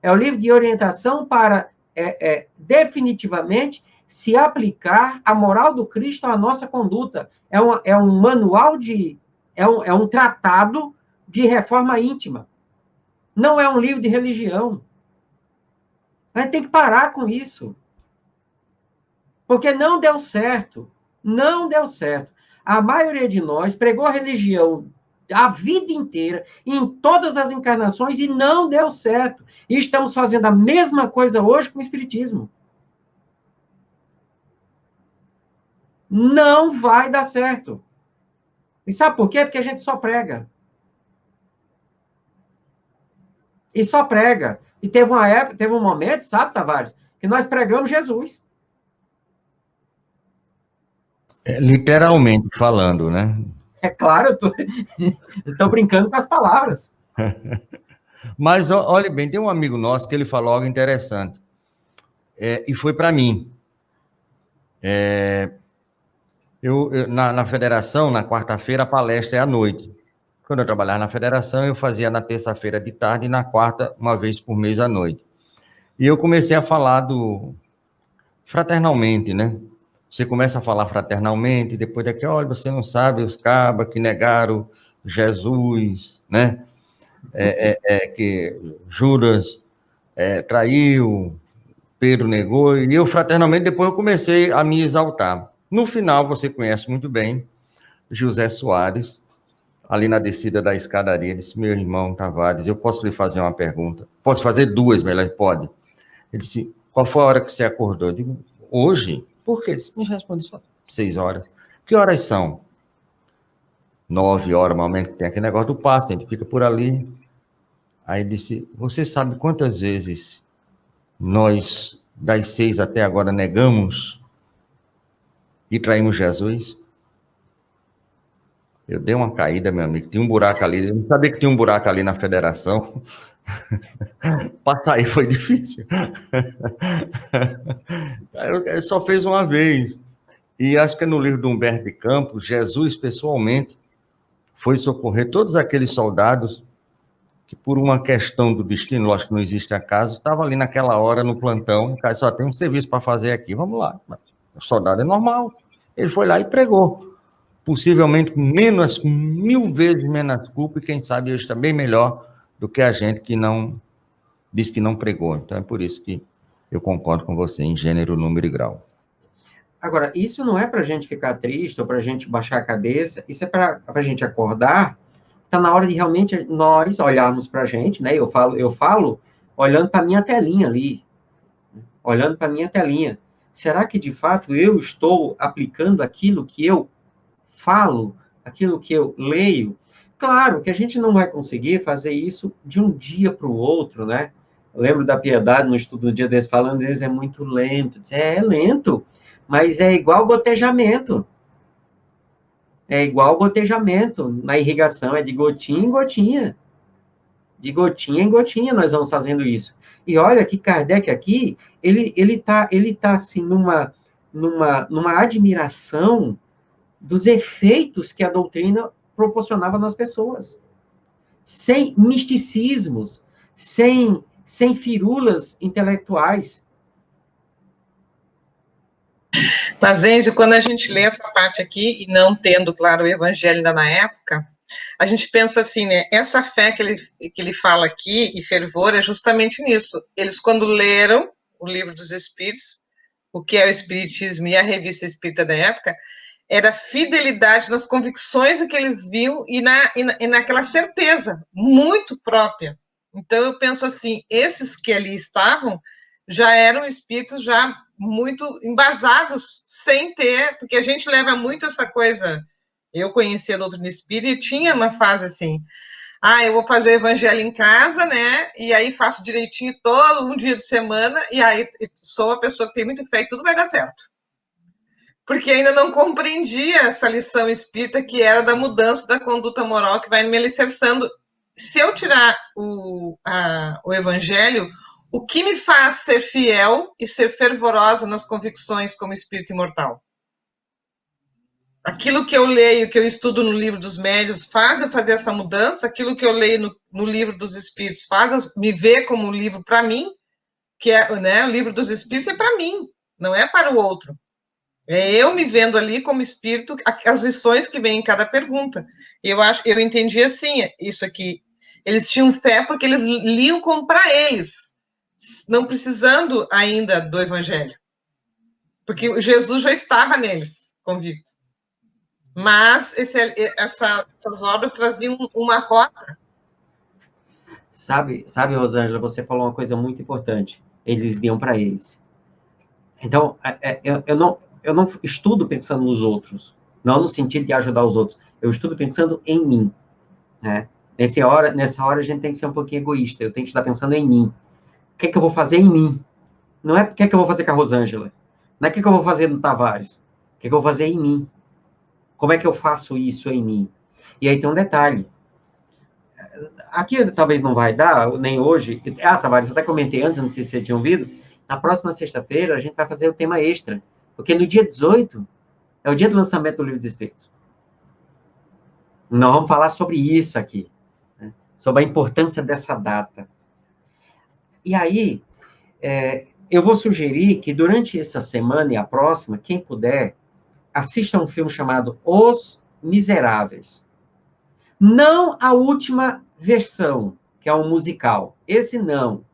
É o livro de orientação para, definitivamente, se aplicar a moral do Cristo à nossa conduta. É um manual é um tratado de reforma íntima. Não é um livro de religião. A gente tem que parar com isso. Porque não deu certo. Não deu certo. A maioria de nós pregou a religião a vida inteira, em todas as encarnações, e não deu certo. E estamos fazendo a mesma coisa hoje com o Espiritismo. Não vai dar certo. E sabe por quê? Porque a gente só prega. E só prega. E teve uma época, teve um momento, sabe, Tavares, que nós pregamos Jesus. Literalmente falando, né? É claro, eu estou brincando com as palavras. Mas, olha bem, tem um amigo nosso que ele falou algo interessante. E foi para mim. Na federação, na quarta-feira, a palestra é à noite. Quando eu trabalhava na federação, eu fazia na terça-feira de tarde e na quarta, uma vez por mês à noite. E eu comecei a falar fraternalmente, né? Você começa a falar fraternalmente, depois daqui, olha, você não sabe os cabas que negaram Jesus, né? Que Judas traiu, Pedro negou, e eu fraternalmente, depois eu comecei a me exaltar. No final, você conhece muito bem, José Soares, ali na descida da escadaria, disse, meu irmão Tavares, eu posso lhe fazer uma pergunta? Posso fazer 2, melhor, pode. Ele disse, qual foi a hora que você acordou? Eu digo, hoje? Por quê? Ele me responde só 6 horas. Que horas são? 9 horas, normalmente tem aquele negócio do passe, a gente fica por ali. Aí disse, você sabe quantas vezes nós, das 6 até agora, negamos e traímos Jesus? Eu dei uma caída, meu amigo, tinha um buraco ali, eu não sabia que tinha um buraco ali na federação. Para sair foi difícil. Eu só fez uma vez. E acho que é no livro de Humberto de Campos, Jesus pessoalmente foi socorrer todos aqueles soldados que, por uma questão do destino, lógico que não existe acaso, estavam ali naquela hora no plantão, cara, só tem um serviço para fazer aqui, vamos lá. O soldado é normal. Ele foi lá e pregou. Possivelmente menos, 1000 vezes menos culpa, e quem sabe hoje está bem melhor do que a gente que não diz que não pregou. Então é por isso que eu concordo com você em gênero, número e grau. Agora, isso não é para a gente ficar triste ou para a gente baixar a cabeça, isso é para a gente acordar. Está na hora de realmente nós olharmos para a gente, né? Eu falo olhando para a minha telinha ali, olhando para a minha telinha. Será que, de fato, eu estou aplicando aquilo que eu falo, aquilo que eu leio? Claro que a gente não vai conseguir fazer isso de um dia para o outro, né? Eu lembro da Piedade, no estudo do dia desse, falando, eles é muito lento. É lento, mas é igual gotejamento. É igual gotejamento. Na irrigação é de gotinha em gotinha. De gotinha em gotinha nós vamos fazendo isso. E olha que Kardec aqui, ele tá assim, numa admiração dos efeitos que a doutrina proporcionava nas pessoas. Sem misticismos, sem firulas intelectuais. Mas, Enzo, quando a gente lê essa parte aqui, e não tendo, claro, o evangelho ainda na época, a gente pensa assim, né? Essa fé que ele fala aqui, e fervor, é justamente nisso. Eles, quando leram o Livro dos Espíritos, o que é o Espiritismo e a Revista Espírita da época, era fidelidade nas convicções que eles viam e naquela certeza muito própria. Então, eu penso assim, esses que ali estavam já eram espíritos já muito embasados, sem ter, porque a gente leva muito essa coisa. Eu conhecia a doutrina espírita e tinha uma fase assim, eu vou fazer o evangelho em casa, né, e aí faço direitinho todo um dia de semana, e aí sou uma pessoa que tem muito fé e tudo vai dar certo. Porque ainda não compreendia essa lição espírita que era da mudança da conduta moral que vai me alicerçando. Se eu tirar o evangelho, o que me faz ser fiel e ser fervorosa nas convicções como espírito imortal? Aquilo que eu leio, que eu estudo no livro dos médiuns, faz eu fazer essa mudança. Aquilo que eu leio no livro dos espíritos faz eu me ver como um livro para mim, que é, né, o livro dos espíritos é para mim, não é para o outro. É eu me vendo ali como espírito, as lições que vêm em cada pergunta. Eu entendi assim, isso aqui. Eles tinham fé porque eles liam como para eles, não precisando ainda do evangelho. Porque Jesus já estava neles, convicto. Mas essas obras traziam uma rota. Sabe, Rosângela, você falou uma coisa muito importante. Eles liam para eles. Então, eu não estudo pensando nos outros, não no sentido de ajudar os outros. Eu estudo pensando em mim, né? Nessa hora a gente tem que ser um pouquinho egoísta. Eu tenho que estar pensando em mim. O que é que eu vou fazer em mim? Não é o que é que eu vou fazer com a Rosângela. Não é o que é que eu vou fazer no Tavares. O que é que eu vou fazer em mim? Como é que eu faço isso em mim? E aí tem um detalhe. Aqui talvez não vai dar, nem hoje. Tavares, eu até comentei antes, não sei se você tinha ouvido. Na próxima sexta-feira, a gente vai fazer o tema extra. Porque no dia 18 é o dia do lançamento do Livro dos Espíritos. Nós vamos falar sobre isso aqui. Né? Sobre a importância dessa data. E aí, eu vou sugerir que durante essa semana e a próxima, quem puder, assista um filme chamado Os Miseráveis. Não a última versão, que é um musical. Esse não.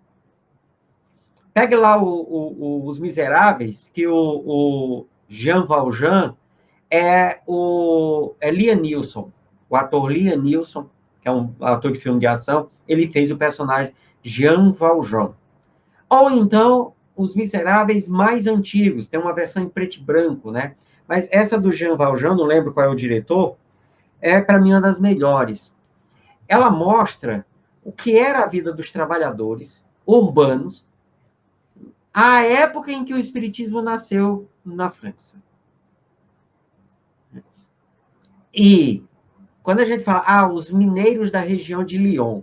Pegue lá Os Miseráveis, que o Jean Valjean é Liam Neeson. O ator Liam Neeson, que é um ator de filme de ação, ele fez o personagem Jean Valjean. Ou então, Os Miseráveis mais antigos, tem uma versão em preto e branco, né? Mas essa do Jean Valjean, não lembro qual é o diretor, é, para mim, uma das melhores. Ela mostra o que era a vida dos trabalhadores urbanos à época em que o Espiritismo nasceu na França. E quando a gente fala, os mineiros da região de Lyon,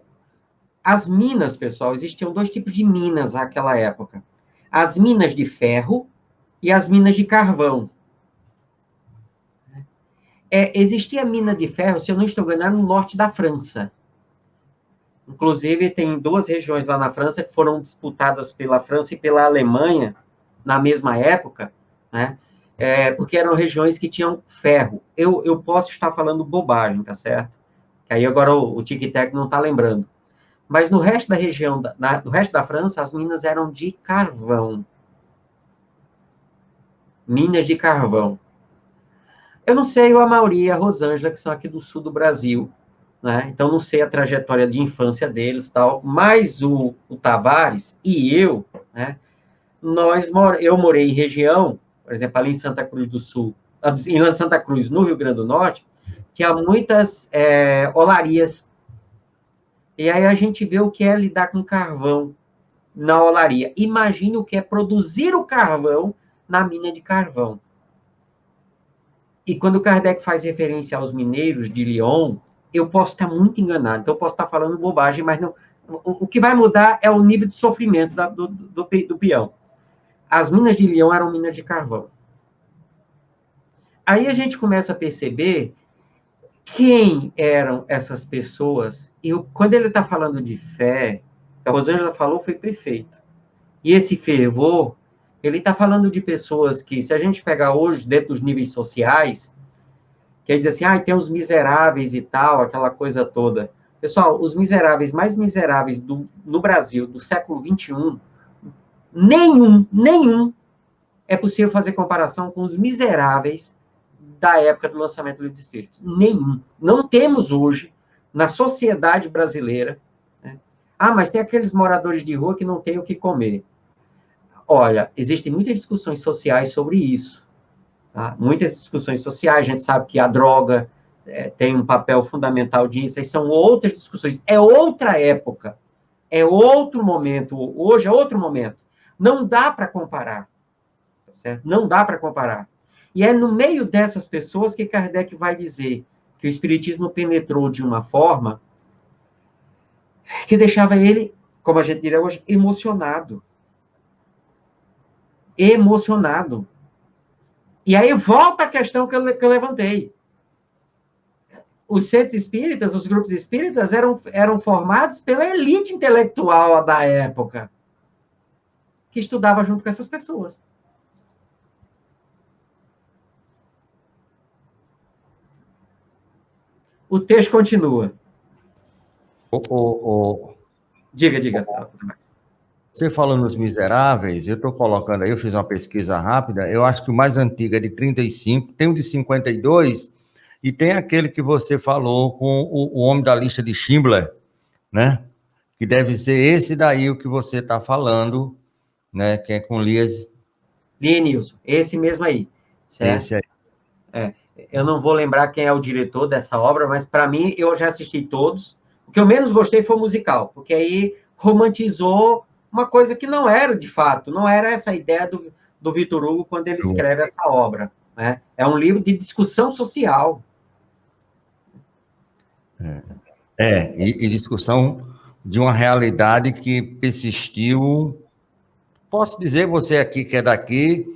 as minas, pessoal, existiam 2 tipos de minas naquela época. As minas de ferro e as minas de carvão. Existia mina de ferro, se eu não estou enganado, no norte da França. Inclusive, tem 2 regiões lá na França que foram disputadas pela França e pela Alemanha na mesma época, né? Porque eram regiões que tinham ferro. Eu posso estar falando bobagem, tá certo? Que aí agora o Tic-Tac não está lembrando. Mas no resto da região, no resto da França, as minas eram de carvão. Minas de carvão. Eu não sei o Amaury e a Rosângela, que são aqui do sul do Brasil, né? Então, não sei a trajetória de infância deles, tal, mas o Tavares e eu, né? Eu morei em região, por exemplo, ali em Santa Cruz do Sul, em Santa Cruz, no Rio Grande do Norte, tinha muitas olarias. E aí a gente vê o que é lidar com carvão na olaria. Imagine o que é produzir o carvão na mina de carvão. E quando Kardec faz referência aos mineiros de Lyon, eu posso estar muito enganado, então eu posso estar falando bobagem, mas não. O que vai mudar é o nível de sofrimento do peão. As minas de Lyon eram minas de carvão. Aí a gente começa a perceber quem eram essas pessoas. E quando ele está falando de fé, a Rosângela falou, foi perfeito. E esse fervor, ele está falando de pessoas que, se a gente pegar hoje, dentro dos níveis sociais, quer dizer assim, tem os miseráveis e tal, aquela coisa toda. Pessoal, os miseráveis mais miseráveis no Brasil, do século XXI, nenhum é possível fazer comparação com os miseráveis da época do lançamento do Livro dos Espíritos. Nenhum. Não temos hoje, na sociedade brasileira, né? Mas tem aqueles moradores de rua que não têm o que comer. Olha, existem muitas discussões sociais sobre isso. Tá? Muitas discussões sociais, a gente sabe que a droga tem um papel fundamental disso, aí são outras discussões. É outra época, é outro momento, hoje é outro momento. Não dá para comparar, tá certo? Não dá para comparar. E é no meio dessas pessoas que Kardec vai dizer que o Espiritismo penetrou de uma forma que deixava ele, como a gente diria hoje, emocionado. Emocionado. E aí volta a questão que eu levantei. Os centros espíritas, os grupos espíritas eram formados pela elite intelectual da época, que estudava junto com essas pessoas. O texto continua. Diga. Você falou nos miseráveis, eu estou colocando aí, eu fiz uma pesquisa rápida, eu acho que o mais antigo é de 35, tem o de 52, e tem aquele que você falou com o homem da lista de Schindler, né? Que deve ser esse daí o que você está falando, né? Que é com Linus, esse mesmo aí. Certo? Esse aí. Eu não vou lembrar quem é o diretor dessa obra, mas para mim, eu já assisti todos. O que eu menos gostei foi o musical, porque aí romantizou uma coisa que não era, de fato, não era essa a ideia do Vitor Hugo quando ele escreve essa obra, né? É um livro de discussão social. E discussão de uma realidade que persistiu, posso dizer, você aqui que é daqui,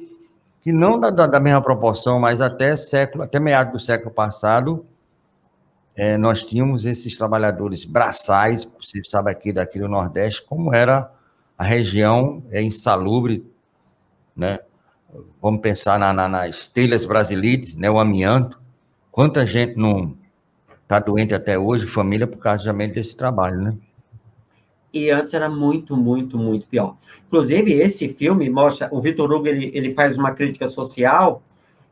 que não da mesma proporção, mas até meados do século passado, nós tínhamos esses trabalhadores braçais, você sabe aqui daqui do Nordeste, como era a região insalubre, né? Vamos pensar nas telhas brasileiras, né? O amianto, quanta gente não está doente até hoje, família, por causa justamente desse trabalho, né? E antes era muito, muito, muito pior. Inclusive, esse filme mostra, o Vitor Hugo, ele faz uma crítica social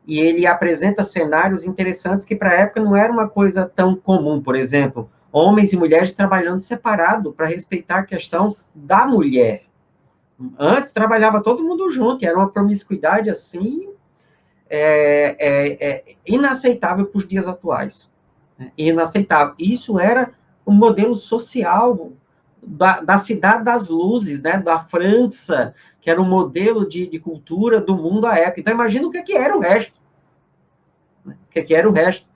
e ele apresenta cenários interessantes que para a época não era uma coisa tão comum. Por exemplo, homens e mulheres trabalhando separado para respeitar a questão da mulher. Antes trabalhava todo mundo junto, e era uma promiscuidade assim inaceitável para os dias atuais. né? Inaceitável. Isso era um modelo social da Cidade das Luzes, né? Da França, que era um modelo de cultura do mundo à época. Então, imagina o que era o resto. O que era o resto.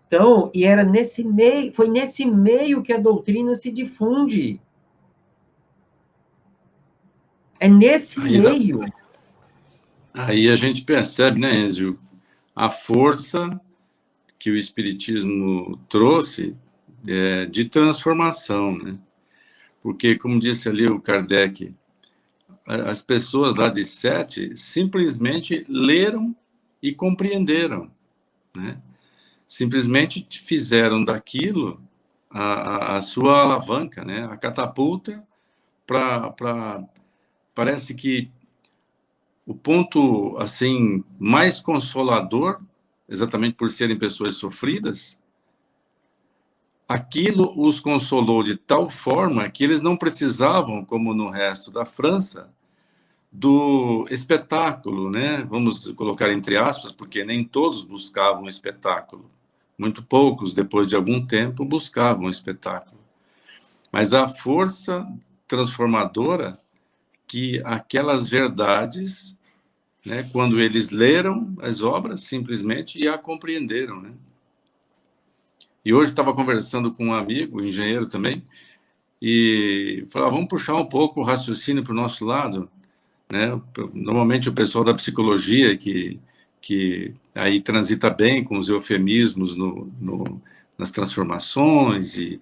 Então, e era nesse meio, foi nesse meio que a doutrina se difunde. É nesse meio. Aí a gente percebe, né, Enzio, a força que o Espiritismo trouxe de transformação, né? Porque, como disse ali o Kardec, as pessoas lá de Sete simplesmente leram e compreenderam, né? Simplesmente fizeram daquilo a sua alavanca, né? A catapulta para parece que o ponto assim mais consolador, exatamente por serem pessoas sofridas, aquilo os consolou de tal forma que eles não precisavam, como no resto da França, do espetáculo, né? Vamos colocar entre aspas, porque nem todos buscavam espetáculo. Muito poucos, depois de algum tempo, buscavam espetáculo. Mas a força transformadora que aquelas verdades, né, quando eles leram as obras, simplesmente, e a compreenderam, né? E hoje estava conversando com um amigo, engenheiro também, e falava, vamos puxar um pouco o raciocínio para o nosso lado, né? Normalmente o pessoal da psicologia que aí transita bem com os eufemismos nas transformações e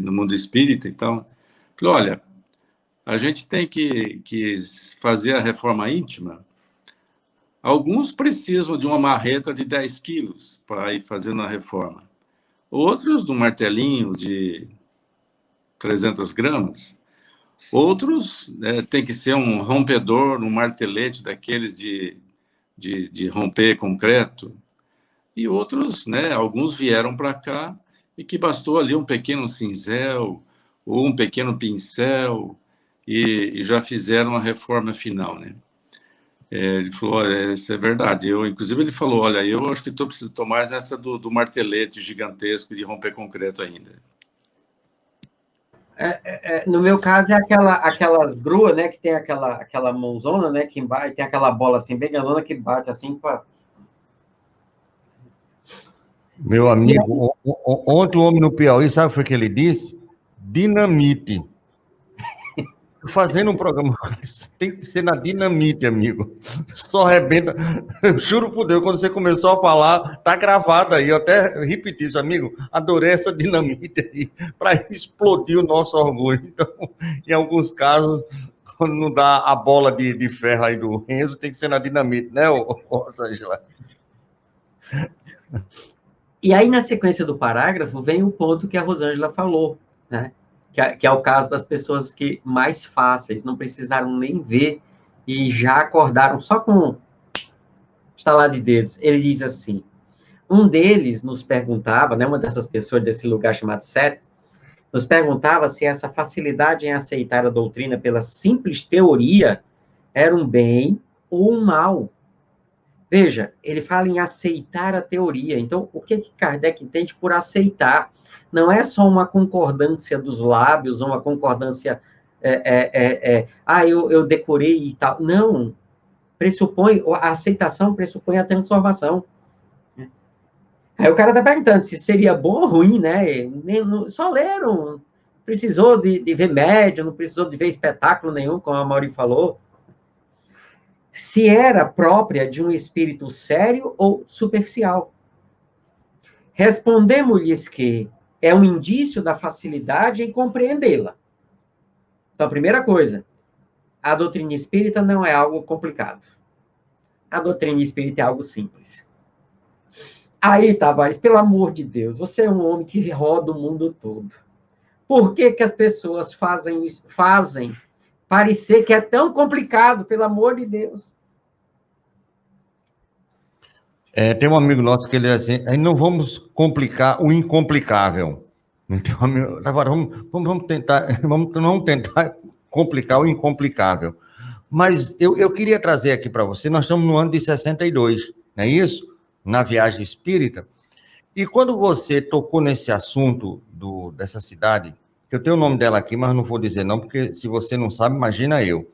no mundo espírita e tal. Falei, olha, a gente tem que fazer a reforma íntima. Alguns precisam de uma marreta de 10 quilos para ir fazendo a reforma. Outros de um martelinho de 300 gramas. Outros tem que ser um rompedor, um martelete daqueles de romper concreto. E outros, né, alguns vieram para cá e que bastou ali um pequeno cinzel ou um pequeno pincel e já fizeram a reforma final, né? Ele falou, olha, isso é verdade. Inclusive, ele falou, olha, eu acho que estou mais nessa do martelete gigantesco de romper concreto ainda. No meu caso, é aquelas gruas, né, que tem aquela mãozona, né, que bate, tem aquela bola assim, bem grandona, que bate assim, pra... Meu amigo, ontem o homem no Piauí, sabe o que foi que ele disse? Dinamite. Fazendo um programa, tem que ser na dinamite, amigo. Só arrebenta. Eu juro por Deus, quando você começou a falar, tá gravado aí. Eu até repeti isso, amigo. Adorei essa dinamite aí, para explodir o nosso orgulho. Então, em alguns casos, quando não dá a bola de ferro aí do Renzo, tem que ser na dinamite, né, Rosângela? E aí, na sequência do parágrafo, vem o ponto que a Rosângela falou, né? Que é o caso das pessoas que mais fáceis, não precisaram nem ver e já acordaram só com estalar de dedos. Ele diz assim, um deles nos perguntava, né, uma dessas pessoas desse lugar chamado Sete, nos perguntava se essa facilidade em aceitar a doutrina pela simples teoria era um bem ou um mal. Veja, ele fala em aceitar a teoria. Então, o que Kardec entende por aceitar? Não é só uma concordância dos lábios, ou uma concordância, eu decorei e tal. Não, a aceitação pressupõe a transformação. Aí o cara está perguntando se seria bom ou ruim, né? Só leram, não precisou de ver médium, não precisou de ver espetáculo nenhum, como a Mauri falou. Se era própria de um espírito sério ou superficial. Respondemos-lhes que é um indício da facilidade em compreendê-la. Então, a primeira coisa, a doutrina espírita não é algo complicado. A doutrina espírita é algo simples. Aí, Tavares, pelo amor de Deus, você é um homem que roda o mundo todo. Por que as pessoas fazem isso? Fazem parecer que é tão complicado, pelo amor de Deus. Tem um amigo nosso que ele diz assim, aí não vamos complicar o incomplicável. Então, agora vamos tentar complicar o incomplicável. Mas eu queria trazer aqui para você, nós estamos no ano de 62, não é isso? Na viagem espírita. E quando você tocou nesse assunto dessa cidade, que eu tenho o nome dela aqui, mas não vou dizer não, porque se você não sabe, imagina eu.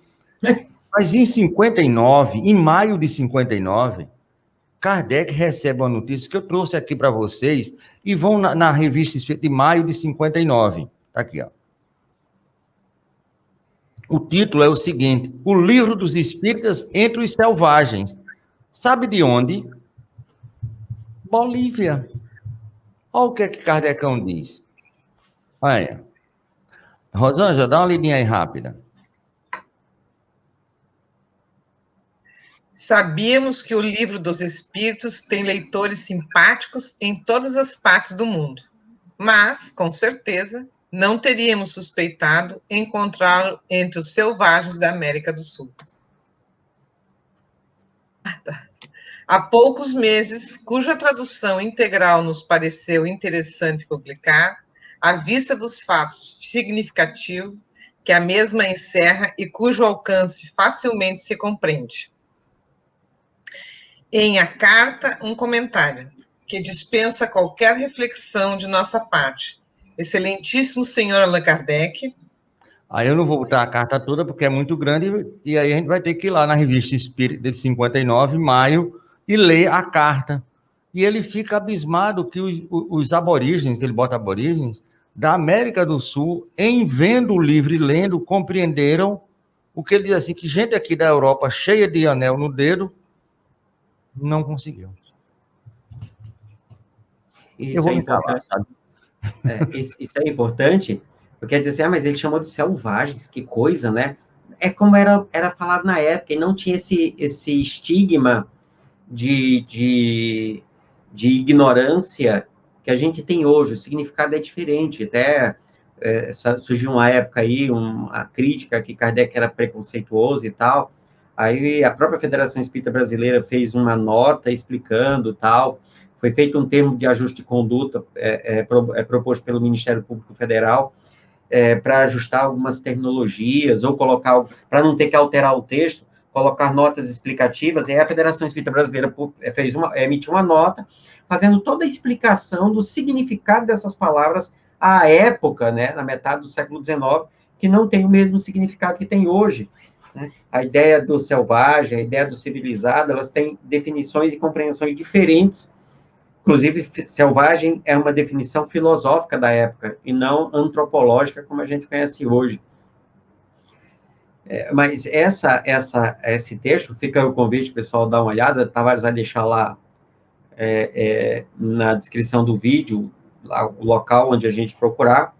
Mas em 59, em maio de 59, Kardec recebe uma notícia que eu trouxe aqui para vocês e vão na revista Espírita de maio de 59. Está aqui, ó. O título é o seguinte: O Livro dos Espíritas entre os Selvagens. Sabe de onde? Bolívia. Olha o que é que Kardecão diz. Olha. Rosângela, dá uma lidinha aí rápida. Sabíamos que o Livro dos Espíritos tem leitores simpáticos em todas as partes do mundo, mas, com certeza, não teríamos suspeitado encontrá-lo entre os selvagens da América do Sul. Há poucos meses, cuja tradução integral nos pareceu interessante publicar, à vista dos fatos significativos que a mesma encerra e cujo alcance facilmente se compreende. Em A Carta, um comentário, que dispensa qualquer reflexão de nossa parte. Excelentíssimo senhor Allan Kardec. Aí eu não vou botar a carta toda, porque é muito grande, e aí a gente vai ter que ir lá na Revista Espírita de 59, maio, e ler a carta. E ele fica abismado que os aborígenes, que ele bota aborígenes, da América do Sul, em vendo o livro e lendo, compreenderam o que ele diz assim, que gente aqui da Europa, cheia de anel no dedo, não conseguiu. Isso é importante. Falar, isso é importante, porque quer dizer, mas ele chamou de selvagens, que coisa, né? É como era falado na época, e não tinha esse estigma de ignorância que a gente tem hoje. O significado é diferente. Até surgiu uma época aí, a crítica que Kardec era preconceituoso e tal. Aí a própria Federação Espírita Brasileira fez uma nota explicando tal. Foi feito um termo de ajuste de conduta proposto pelo Ministério Público Federal para ajustar algumas terminologias ou colocar, para não ter que alterar o texto, colocar notas explicativas. E aí a Federação Espírita Brasileira emitiu uma nota fazendo toda a explicação do significado dessas palavras à época, né, na metade do século XIX, que não tem o mesmo significado que tem hoje. A ideia do selvagem, a ideia do civilizado, elas têm definições e compreensões diferentes. Inclusive, selvagem é uma definição filosófica da época, e não antropológica, como a gente conhece hoje. Mas esse texto, fica o convite, pessoal, dar uma olhada. Tavares vai deixar lá na descrição do vídeo, lá, o local onde a gente procurar,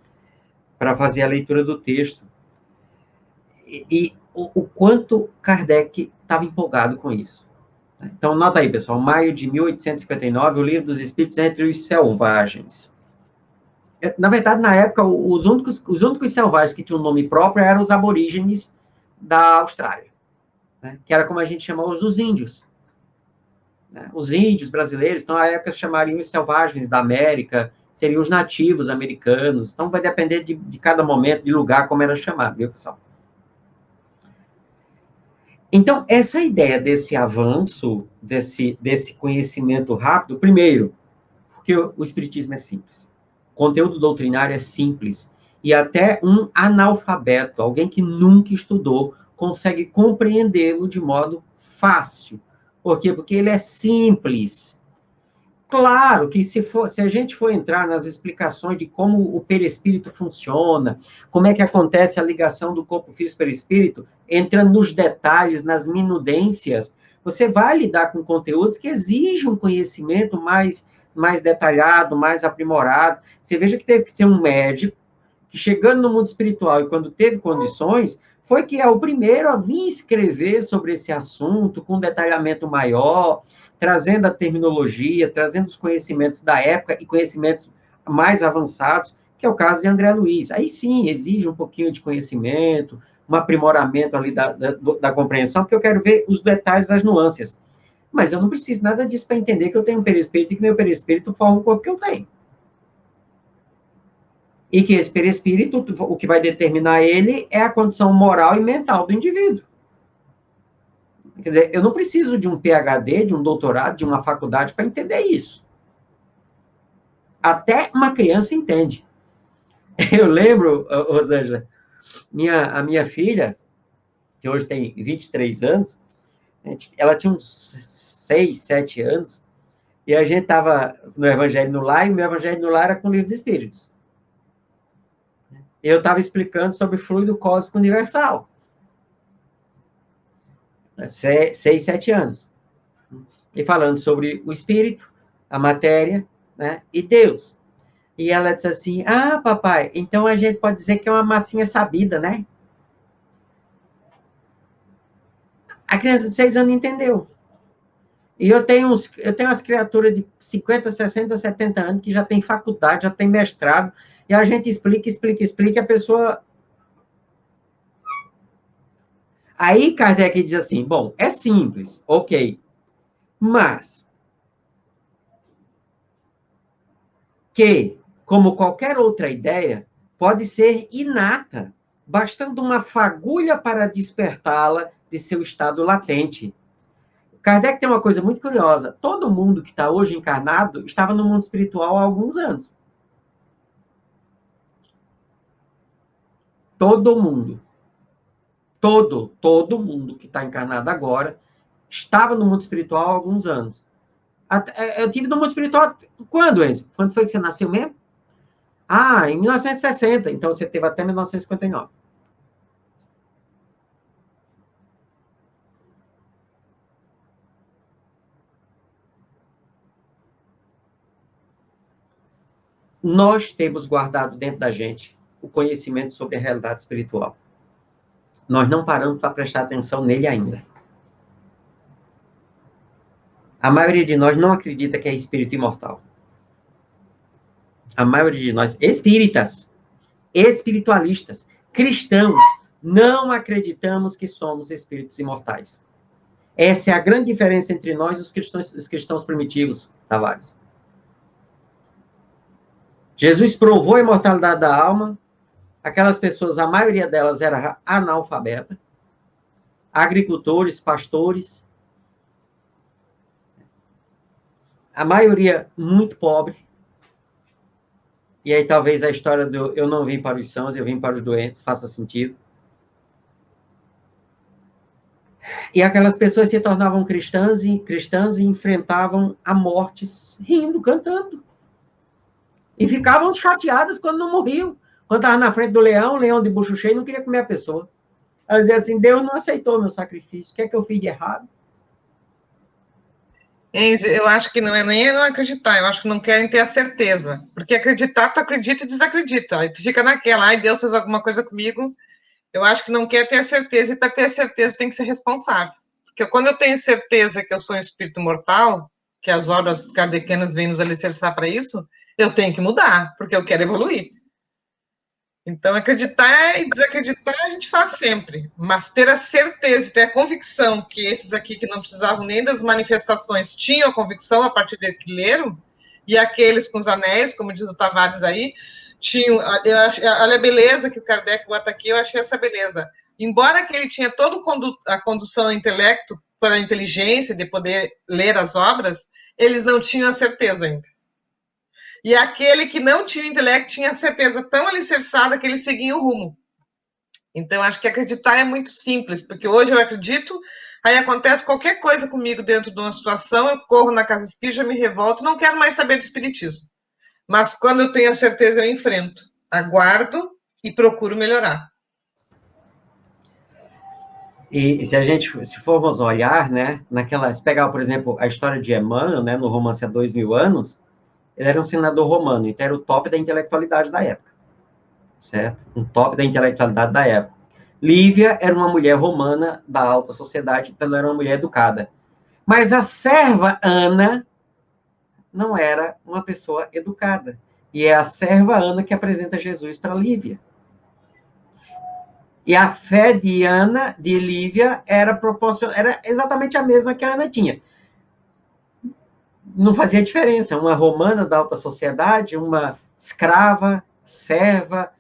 para fazer a leitura do texto. E o quanto Kardec estava empolgado com isso. Então, nota aí, pessoal, maio de 1859, o Livro dos Espíritos entre os Selvagens. Na verdade, na época, os únicos selvagens que tinham um nome próprio eram os aborígenes da Austrália, né? Que era como a gente chamava os índios. Né? Os índios brasileiros, então, na época, chamariam os selvagens da América, seriam os nativos americanos. Então, vai depender de cada momento, de lugar, como era chamado, viu, pessoal? Então, essa ideia desse avanço, desse conhecimento rápido, primeiro, porque o Espiritismo é simples. O conteúdo doutrinário é simples. E até um analfabeto, alguém que nunca estudou, consegue compreendê-lo de modo fácil. Por quê? Porque ele é simples. Claro que se a gente for entrar nas explicações de como o perispírito funciona, como é que acontece a ligação do corpo físico-perispírito, entrando nos detalhes, nas minudências, você vai lidar com conteúdos que exigem um conhecimento mais detalhado, mais aprimorado. Você veja que teve que ser um médico que, chegando no mundo espiritual e quando teve condições, foi que é o primeiro a vir escrever sobre esse assunto com um detalhamento maior, trazendo a terminologia, trazendo os conhecimentos da época e conhecimentos mais avançados, que é o caso de André Luiz. Aí sim, exige um pouquinho de conhecimento, um aprimoramento ali da compreensão, porque eu quero ver os detalhes, as nuances. Mas eu não preciso nada disso para entender que eu tenho um perispírito e que meu perispírito forma o corpo que eu tenho. E que esse perispírito, o que vai determinar ele é a condição moral e mental do indivíduo. Quer dizer, eu não preciso de um PhD, de um doutorado, de uma faculdade para entender isso. Até uma criança entende. Eu lembro, Rosângela, a minha filha, que hoje tem 23 anos, ela tinha uns 6, 7 anos, e a gente estava no Evangelho no Lar, e o meu Evangelho no Lar era com o Livro dos Espíritos. Eu estava explicando sobre o fluido cósmico universal. 6, 7 anos. E falando sobre o espírito, a matéria, né, e Deus. E ela disse assim, papai, então a gente pode dizer que é uma massinha sabida, né? A criança de 6 anos entendeu. E eu tenho umas criaturas de 50, 60, 70 anos que já tem faculdade, já tem mestrado, e a gente explica, a pessoa... Aí Kardec diz assim, bom, é simples, ok, mas que, como qualquer outra ideia, pode ser inata, bastando uma fagulha para despertá-la de seu estado latente. Kardec tem uma coisa muito curiosa. Todo mundo que está hoje encarnado estava no mundo espiritual há alguns anos. Todo mundo. Todo mundo que está encarnado agora estava no mundo espiritual há alguns anos. Eu tive no mundo espiritual quando, Enzo? Quando foi que você nasceu mesmo? Em 1960. Então, você teve até 1959. Nós temos guardado dentro da gente o conhecimento sobre a realidade espiritual. Nós não paramos para prestar atenção nele ainda. A maioria de nós não acredita que é espírito imortal. A maioria de nós, espíritas, espiritualistas, cristãos, não acreditamos que somos espíritos imortais. Essa é a grande diferença entre nós e os cristãos primitivos, Tavares. Jesus provou a imortalidade da alma. Aquelas pessoas, a maioria delas era analfabeta. Agricultores, pastores. A maioria muito pobre. E aí talvez a história do eu não vim para os sãos, eu vim para os doentes, faça sentido. E aquelas pessoas se tornavam cristãs e enfrentavam a morte rindo, cantando. E ficavam chateadas quando não morriam. Quando estava na frente do leão, o leão de bucho cheio não queria comer a pessoa. Ela dizia assim, Deus não aceitou meu sacrifício. O que é que eu fiz de errado? Eu acho que não é nem não acreditar, eu acho que não querem ter a certeza. Porque acreditar, tu acredita e desacredita. Aí tu fica naquela, Deus fez alguma coisa comigo. Eu acho que não quer ter a certeza, e para ter a certeza tem que ser responsável. Porque quando eu tenho certeza que eu sou um espírito mortal, que as obras kardecianas vêm nos alicerçar para isso, eu tenho que mudar, porque eu quero evoluir. Então, acreditar e desacreditar a gente faz sempre, mas ter a certeza, ter a convicção que esses aqui que não precisavam nem das manifestações tinham a convicção a partir de que leram, e aqueles com os anéis, como diz o Tavares aí, tinham, olha a beleza que o Kardec bota aqui, eu achei essa beleza. Embora que ele tinha toda a condução ao intelecto, para a inteligência de poder ler as obras, eles não tinham a certeza ainda. E aquele que não tinha intelecto tinha a certeza tão alicerçada que ele seguia o rumo. Então, acho que acreditar é muito simples, porque hoje eu acredito, aí acontece qualquer coisa comigo dentro de uma situação, eu corro na casa espírita, me revolto, não quero mais saber de espiritismo. Mas quando eu tenho a certeza, eu enfrento, aguardo e procuro melhorar. E se formos olhar, né, se pegar, por exemplo, a história de Emmanuel, né, no romance Há 2000 anos, ele era um senador romano, então era o top da intelectualidade da época, certo? Um top da intelectualidade da época. Lívia era uma mulher romana da alta sociedade, então ela era uma mulher educada. Mas a serva Ana não era uma pessoa educada. E é a serva Ana que apresenta Jesus para Lívia. E a fé de Lívia, era exatamente a mesma que a Ana tinha. Não fazia diferença. Uma romana da alta sociedade, uma escrava, serva,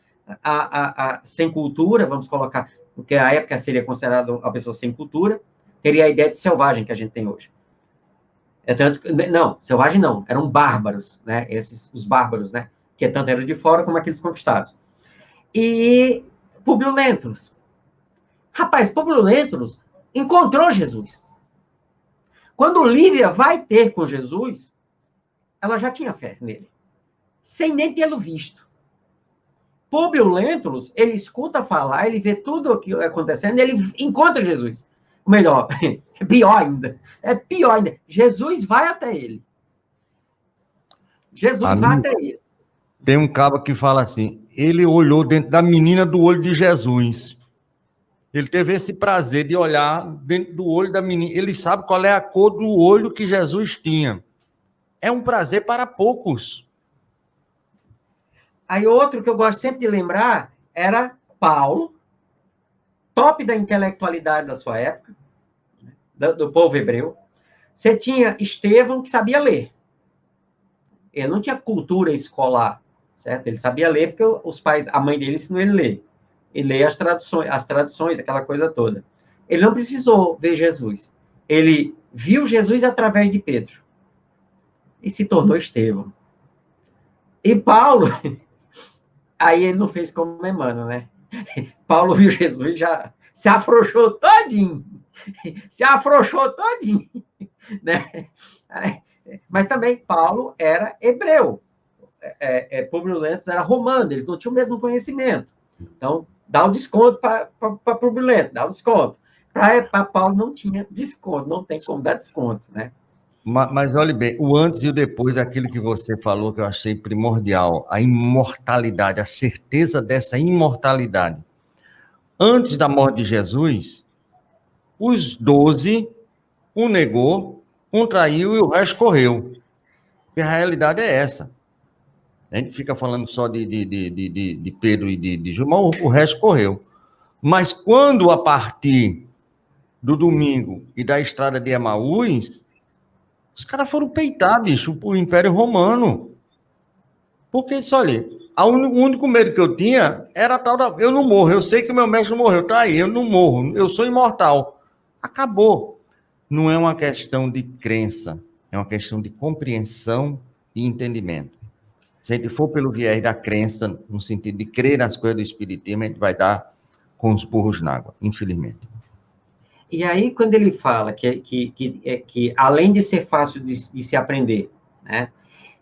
sem cultura, vamos colocar, porque a época seria considerada uma pessoa sem cultura, teria a ideia de selvagem que a gente tem hoje. Não, selvagem não, eram bárbaros, né? Os bárbaros, né? Que tanto eram de fora como aqueles conquistados. E Públio Lentulus. Rapaz, Públio Lentulus encontrou Jesus. Quando Lívia vai ter com Jesus, ela já tinha fé nele, sem nem tê-lo visto. Públio Lentulus, ele escuta falar, ele vê tudo o que acontecendo, ele encontra Jesus. Ou melhor, é pior ainda, Jesus vai até ele. Jesus vai até ele. Tem um cabo que fala assim, ele olhou dentro da menina do olho de Jesus. Ele teve esse prazer de olhar dentro do olho da menina. Ele sabe qual é a cor do olho que Jesus tinha. É um prazer para poucos. Aí outro que eu gosto sempre de lembrar era Paulo, top da intelectualidade da sua época, do povo hebreu. Você tinha Estevão, que sabia ler. Ele não tinha cultura escolar, certo? Ele sabia ler porque os pais, a mãe dele ensinou ele a ler. E ler as traduções, aquela coisa toda. Ele não precisou ver Jesus. Ele viu Jesus através de Pedro. E se tornou Estevão. E Paulo, aí ele não fez como Emmanuel, né? Paulo viu Jesus e já se afrouxou todinho. Se afrouxou todinho. Né? Mas também Paulo era hebreu. Públio Lentulus era romano, eles não tinham o mesmo conhecimento. Então, dá um desconto para Públio Lentulus, dá um desconto. Para Paulo não tinha desconto, não tem como dar desconto, né? Mas olhe bem, o antes e o depois, aquilo que você falou que eu achei primordial, a imortalidade, a certeza dessa imortalidade. Antes da morte de Jesus, os 12, um negou, um traiu e o resto correu. E a realidade é essa. A gente fica falando só de Pedro e de João, o resto correu. Mas quando, a partir do domingo e da estrada de Emaús, os caras foram peitar, bicho, o Império Romano. Porque, só olha, o único medo que eu tinha era a tal da... Eu não morro, eu sei que o meu mestre morreu, tá aí, eu não morro, eu sou imortal. Acabou. Não é uma questão de crença, é uma questão de compreensão e entendimento. Se a gente for pelo viés da crença, no sentido de crer nas coisas do espiritismo, a gente vai dar com os burros na água, infelizmente. E aí, quando ele fala que além de ser fácil de se aprender, né,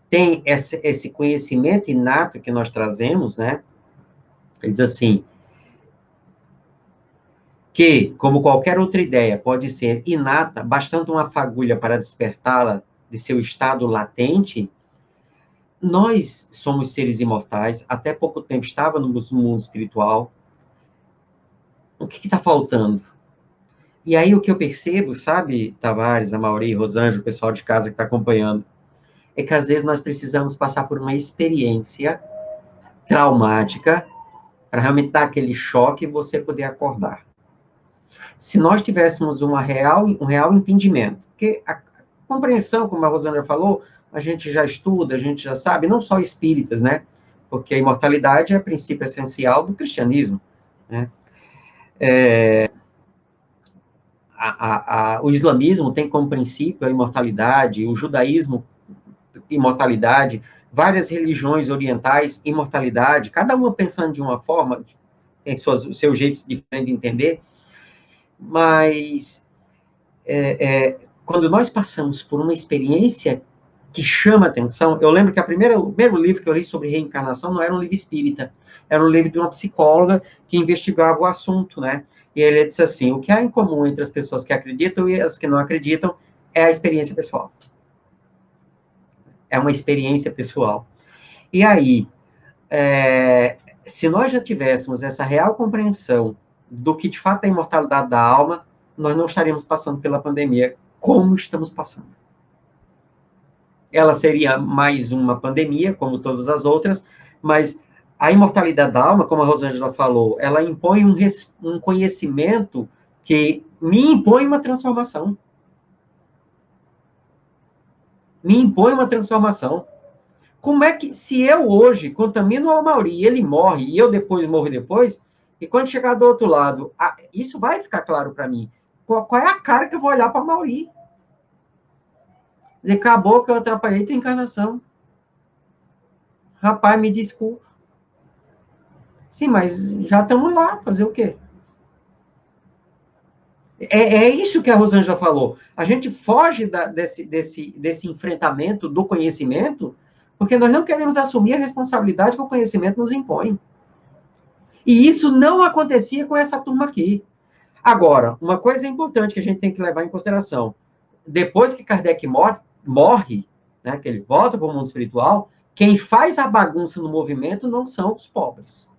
tem esse conhecimento inato que nós trazemos, né? Ele diz assim, que, como qualquer outra ideia pode ser inata, bastando uma fagulha para despertá-la de seu estado latente, nós somos seres imortais, até pouco tempo estávamos no mundo espiritual. O que está faltando? E aí o que eu percebo, sabe, Tavares, Amauri, Rosângela, o pessoal de casa que está acompanhando, é que às vezes nós precisamos passar por uma experiência traumática para realmente dar aquele choque e você poder acordar. Se nós tivéssemos um real entendimento, porque a compreensão, como a Rosângela falou, a gente já estuda, a gente já sabe, não só espíritas, né? Porque a imortalidade é princípio essencial do cristianismo, né? O islamismo tem como princípio a imortalidade, o judaísmo, imortalidade, várias religiões orientais, imortalidade, cada uma pensando de uma forma, tem seus jeitos diferentes de entender, mas quando nós passamos por uma experiência que chama atenção, eu lembro que o primeiro livro que eu li sobre reencarnação não era um livro espírita, era um livro de uma psicóloga que investigava o assunto, né? E ele disse assim, o que há em comum entre as pessoas que acreditam e as que não acreditam é a experiência pessoal. É uma experiência pessoal. E aí, se nós já tivéssemos essa real compreensão do que de fato é a imortalidade da alma, nós não estaríamos passando pela pandemia como estamos passando. Ela seria mais uma pandemia, como todas as outras, mas a imortalidade da alma, como a Rosângela falou, ela impõe um conhecimento que me impõe uma transformação. Me impõe uma transformação. Como é que, se eu hoje contamino o Amauri e ele morre, e eu morro depois, e quando chegar do outro lado, isso vai ficar claro para mim. Qual é a cara que eu vou olhar para o Amauri? Dizer, acabou que eu atrapalhei tua encarnação. Rapaz, me desculpa. Sim, mas já estamos lá, fazer o quê? É isso que a Rosângela falou. A gente foge desse enfrentamento do conhecimento porque nós não queremos assumir a responsabilidade que o conhecimento nos impõe. E isso não acontecia com essa turma aqui. Agora, uma coisa importante que a gente tem que levar em consideração. Depois que Kardec morre, né, que ele volta para o mundo espiritual, quem faz a bagunça no movimento não são os pobres.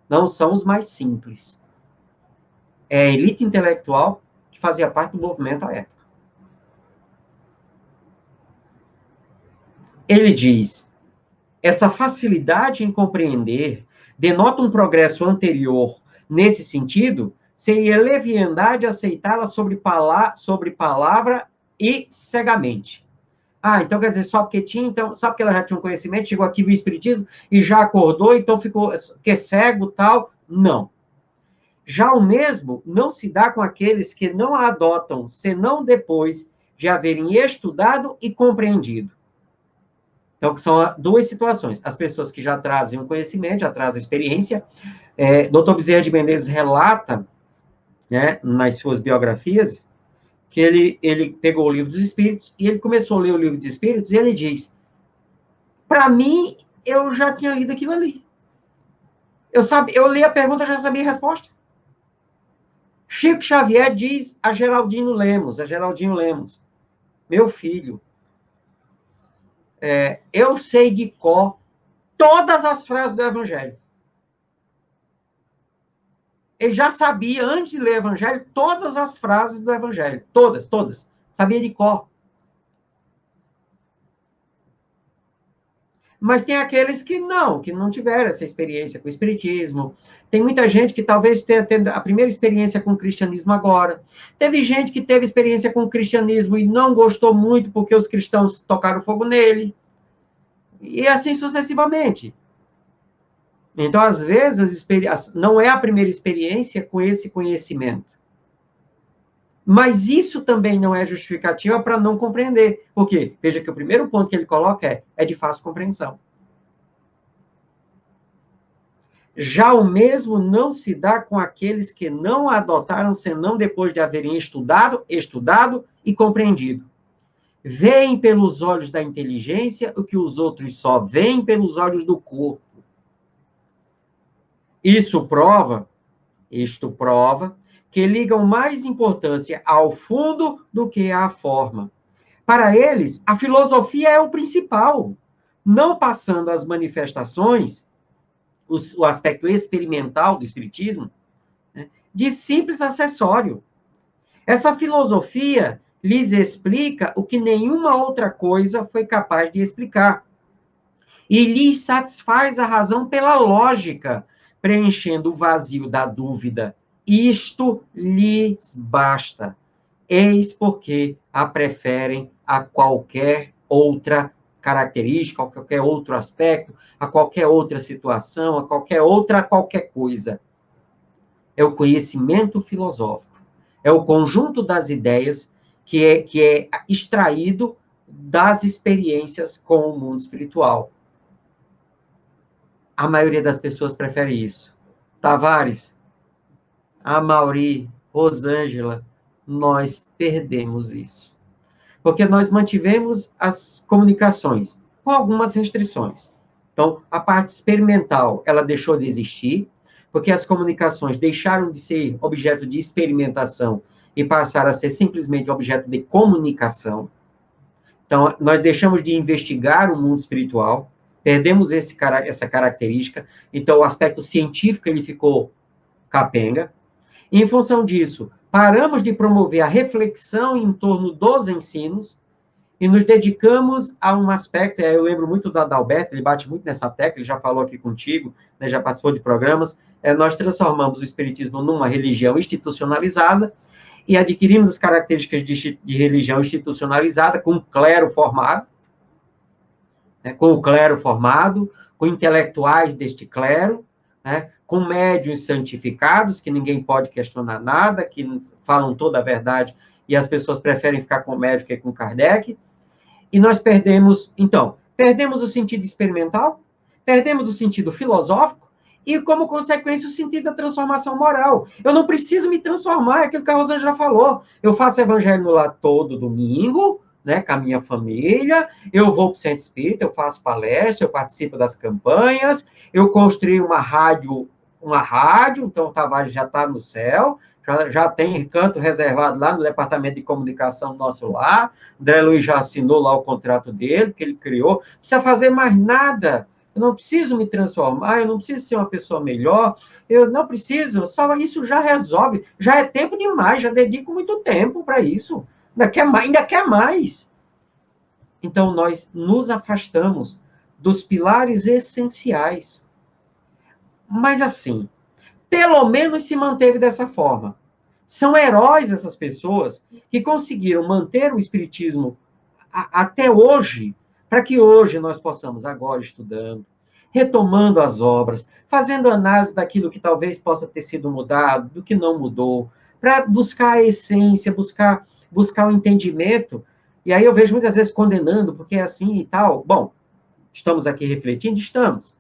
Não são os mais simples. É a elite intelectual que fazia parte do movimento à época. Ele diz, essa facilidade em compreender denota um progresso anterior nesse sentido, seria leviandade aceitá-la sobre palavra e cegamente. Ah, então quer dizer, só porque ela já tinha um conhecimento, chegou aqui, viu o espiritismo e já acordou, então ficou que é cego, tal. Não. Já o mesmo não se dá com aqueles que não a adotam, senão depois de haverem estudado e compreendido. Então, são duas situações. As pessoas que já trazem o conhecimento, já trazem a experiência. Dr. Bezerra de Menezes relata, né, nas suas biografias, que ele pegou o Livro dos Espíritos e ele começou a ler o Livro dos Espíritos e ele diz, para mim, eu já tinha lido aquilo ali. Eu li a pergunta, já sabia a resposta. Chico Xavier diz a Geraldino Lemos, meu filho, eu sei de cor todas as frases do Evangelho. Ele já sabia, antes de ler o Evangelho, todas as frases do Evangelho. Todas. Sabia de cor. Mas tem aqueles que não tiveram essa experiência com o Espiritismo. Tem muita gente que talvez tenha tido a primeira experiência com o cristianismo agora. Teve gente que teve experiência com o cristianismo e não gostou muito porque os cristãos tocaram fogo nele. E assim sucessivamente. Então, às vezes, não é a primeira experiência com esse conhecimento. Mas isso também não é justificativa para não compreender. Por quê? Veja que o primeiro ponto que ele coloca é de fácil compreensão. Já o mesmo não se dá com aqueles que não a adotaram senão depois de haverem estudado e compreendido. Veem pelos olhos da inteligência o que os outros só veem pelos olhos do corpo. Isto prova que ligam mais importância ao fundo do que à forma. Para eles, a filosofia é o principal, não passando as manifestações, o aspecto experimental do espiritismo, né, de simples acessório. Essa filosofia lhes explica o que nenhuma outra coisa foi capaz de explicar. E lhes satisfaz a razão pela lógica, preenchendo o vazio da dúvida. Isto lhes basta. Eis porque a preferem a qualquer outra característica, a qualquer outro aspecto, a qualquer outra situação, a qualquer coisa. É o conhecimento filosófico. É o conjunto das ideias que é extraído das experiências com o mundo espiritual. A maioria das pessoas prefere isso. Tavares, Amauri, Rosângela, nós perdemos isso. Porque nós mantivemos as comunicações com algumas restrições. Então, a parte experimental, ela deixou de existir, porque as comunicações deixaram de ser objeto de experimentação e passaram a ser simplesmente objeto de comunicação. Então, nós deixamos de investigar o mundo espiritual, perdemos essa característica, então o aspecto científico ele ficou capenga. E, em função disso, paramos de promover a reflexão em torno dos ensinos e nos dedicamos a um aspecto, eu lembro muito do Adalberto, ele bate muito nessa tecla, ele já falou aqui contigo, né, já participou de programas, nós transformamos o espiritismo numa religião institucionalizada e adquirimos as características de religião institucionalizada com o clero formado, com intelectuais deste clero, né, com médiuns santificados, que ninguém pode questionar nada, que falam toda a verdade, e as pessoas preferem ficar com o médium que com Kardec, E nós perdemos, então, perdemos o sentido experimental, perdemos o sentido filosófico e, como consequência, o sentido da transformação moral. Eu não preciso me transformar, é aquilo que a Rosângela falou. Eu faço evangelho lá todo domingo, né, com a minha família, eu vou para o centro espírita, eu faço palestra, eu participo das campanhas, eu construí uma rádio, então o Tavares já está no céu, já tem canto reservado lá no departamento de comunicação nosso lá, André Luiz já assinou lá o contrato dele, que ele criou, não precisa fazer mais nada, eu não preciso me transformar, eu não preciso ser uma pessoa melhor, eu não preciso, só isso já resolve, já é tempo demais, já dedico muito tempo para isso, ainda quer mais. Então, nós nos afastamos dos pilares essenciais. Mas, assim, pelo menos se manteve dessa forma. São heróis essas pessoas que conseguiram manter o espiritismo até hoje, para que hoje nós possamos, agora estudando, retomando as obras, fazendo análise daquilo que talvez possa ter sido mudado, do que não mudou, para buscar a essência, buscar o entendimento. E aí eu vejo muitas vezes condenando, porque é assim e tal. Bom, estamos aqui refletindo? Estamos.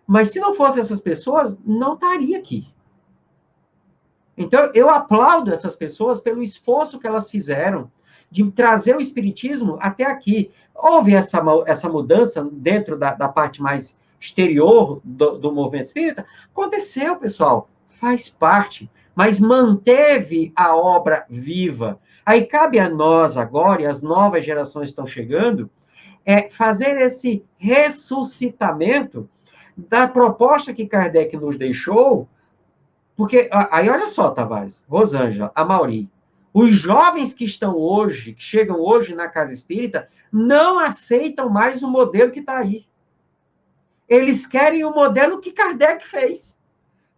Mas se não fossem essas pessoas, não estaria aqui. Então, eu aplaudo essas pessoas pelo esforço que elas fizeram de trazer o espiritismo até aqui. Houve essa mudança dentro da parte mais exterior do movimento espírita? Aconteceu, pessoal. Faz parte. Mas manteve a obra viva. Aí cabe a nós agora, e as novas gerações estão chegando, fazer esse ressuscitamento da proposta que Kardec nos deixou, porque, aí olha só, Tavares, Rosângela, Amauri, os jovens que estão hoje, que chegam hoje na casa espírita, não aceitam mais o modelo que está aí. Eles querem o modelo que Kardec fez.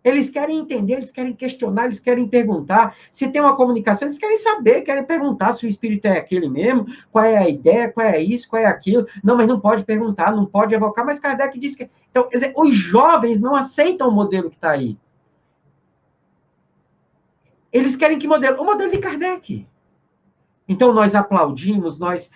Eles querem entender, eles querem questionar, eles querem perguntar. Se tem uma comunicação, eles querem saber, querem perguntar se o espírito é aquele mesmo, qual é a ideia, qual é isso, qual é aquilo. Não, mas não pode perguntar, não pode evocar, mas Kardec disse que... Então, quer dizer, os jovens não aceitam o modelo que está aí. Eles querem que modelo? O modelo de Kardec. Então, nós aplaudimos, nós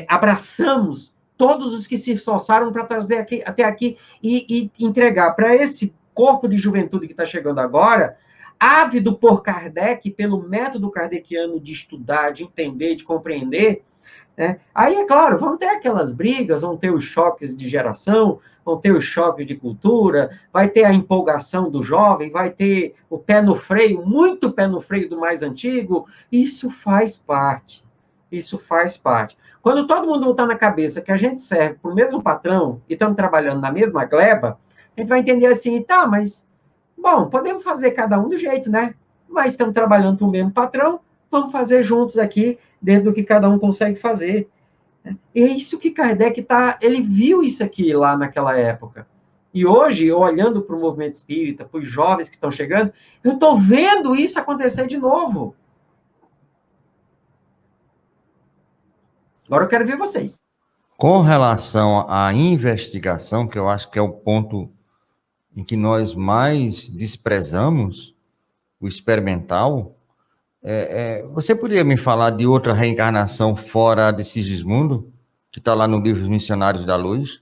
abraçamos todos os que se esforçaram para trazer até aqui e entregar para esse corpo de juventude que está chegando agora, ávido por Kardec, pelo método kardeciano de estudar, de entender, de compreender, né? Aí, é claro, vão ter aquelas brigas, vão ter os choques de geração, vão ter os choques de cultura, vai ter a empolgação do jovem, vai ter o pé no freio, muito pé no freio do mais antigo, isso faz parte. Isso faz parte. Quando todo mundo botar na cabeça que a gente serve para o mesmo patrão e estamos trabalhando na mesma gleba, a gente vai entender assim, tá, mas, bom, podemos fazer cada um do jeito, né? Mas estamos trabalhando para o mesmo patrão, vamos fazer juntos aqui, dentro do que cada um consegue fazer. E é isso que Kardec ele viu isso aqui lá naquela época. E hoje, olhando para o movimento espírita, para os jovens que estão chegando, eu estou vendo isso acontecer de novo. Agora eu quero ver vocês. Com relação à investigação, que eu acho que é o ponto em que nós mais desprezamos, o experimental, você poderia me falar de outra reencarnação fora de Sigismundo, que está lá no livro Os Missionários da Luz?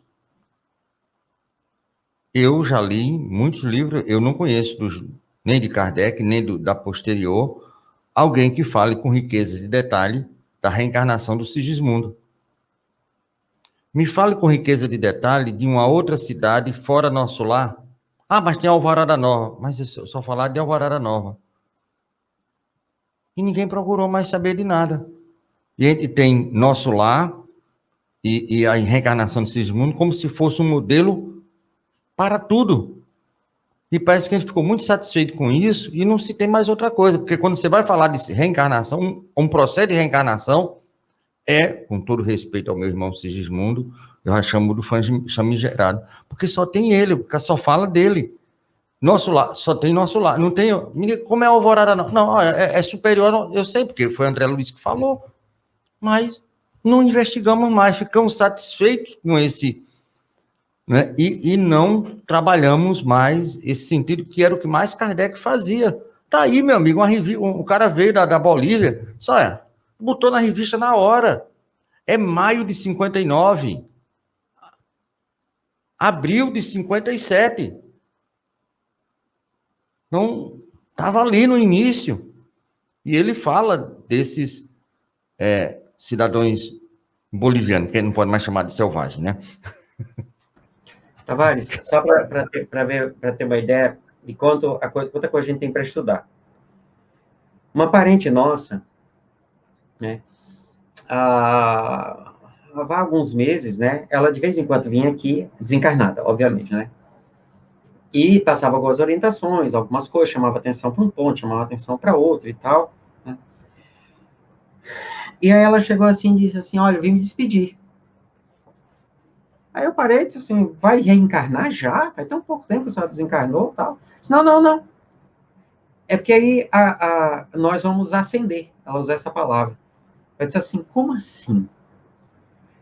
Eu já li muitos livros, eu não conheço nem de Kardec, nem da posterior, alguém que fale com riqueza de detalhe da reencarnação do Sigismundo. Me fale com riqueza de detalhe de uma outra cidade fora nosso lar. Ah, mas tem Alvorada Nova. Mas eu só falar de Alvorada Nova. E ninguém procurou mais saber de nada. E a gente tem nosso lar e a reencarnação do Sigismundo como se fosse um modelo para tudo. E parece que a gente ficou muito satisfeito com isso e não se tem mais outra coisa. Porque quando você vai falar de reencarnação, um processo de reencarnação com todo respeito ao meu irmão Sigismundo, eu já chamo do famigerado, porque só tem ele, porque só fala dele. Nosso lar, só tem nosso lar. Não tem, como é a Alvorada, não. Não, é superior, eu sei, porque foi André Luiz que falou, mas não investigamos mais, ficamos satisfeitos com esse, né? E não trabalhamos mais esse sentido, que era o que mais Kardec fazia. Tá aí, meu amigo, um cara veio da Bolívia, Botou na revista na hora. É maio de 59. Abril de 57. Então, estava ali no início. E ele fala desses cidadãos bolivianos, que ele não pode mais chamar de selvagem, né? Tavares, só para ter uma ideia de quanta coisa a gente tem para estudar. Uma parente nossa, né, há alguns meses, né, ela de vez em quando vinha aqui, desencarnada, obviamente, né, e passava algumas orientações, algumas coisas, chamava atenção para um ponto, chamava atenção para outro e tal, né. E aí ela chegou assim e disse assim, olha, eu vim me despedir. Aí eu parei e disse assim, vai reencarnar já? Faz tão pouco tempo que a senhora desencarnou e tal. Disse, não. É porque aí nós vamos ascender. Ela usou essa palavra. Eu disse assim, como assim?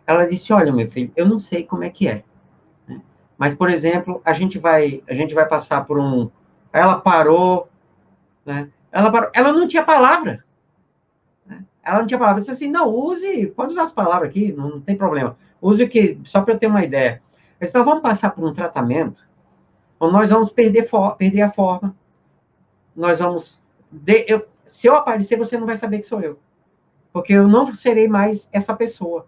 Ela disse, olha, meu filho, eu não sei como é que é. Né? Mas, por exemplo, a gente vai passar por um... Aí ela parou, né? Ela não tinha palavra. Né? Ela não tinha palavra. Eu disse assim, não, pode usar as palavras aqui, não tem problema. Use o que, só para eu ter uma ideia. Eu disse, nós vamos passar por um tratamento onde nós vamos perder a forma. Nós vamos... se eu aparecer, você não vai saber que sou eu. Porque eu não serei mais essa pessoa.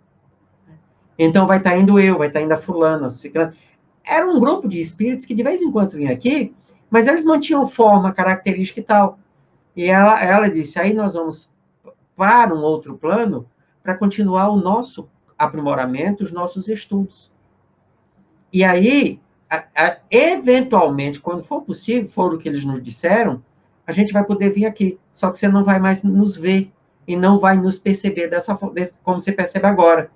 Então, vai estar indo eu, vai estar indo a fulana, a ciclana. Era um grupo de espíritos que, de vez em quando, vinha aqui, mas eles mantinham forma, característica e tal. E ela disse, aí nós vamos para um outro plano para continuar o nosso aprimoramento, os nossos estudos. E aí, eventualmente, quando for possível, for o que eles nos disseram, a gente vai poder vir aqui. Só que você não vai mais nos ver e não vai nos perceber como você percebe agora.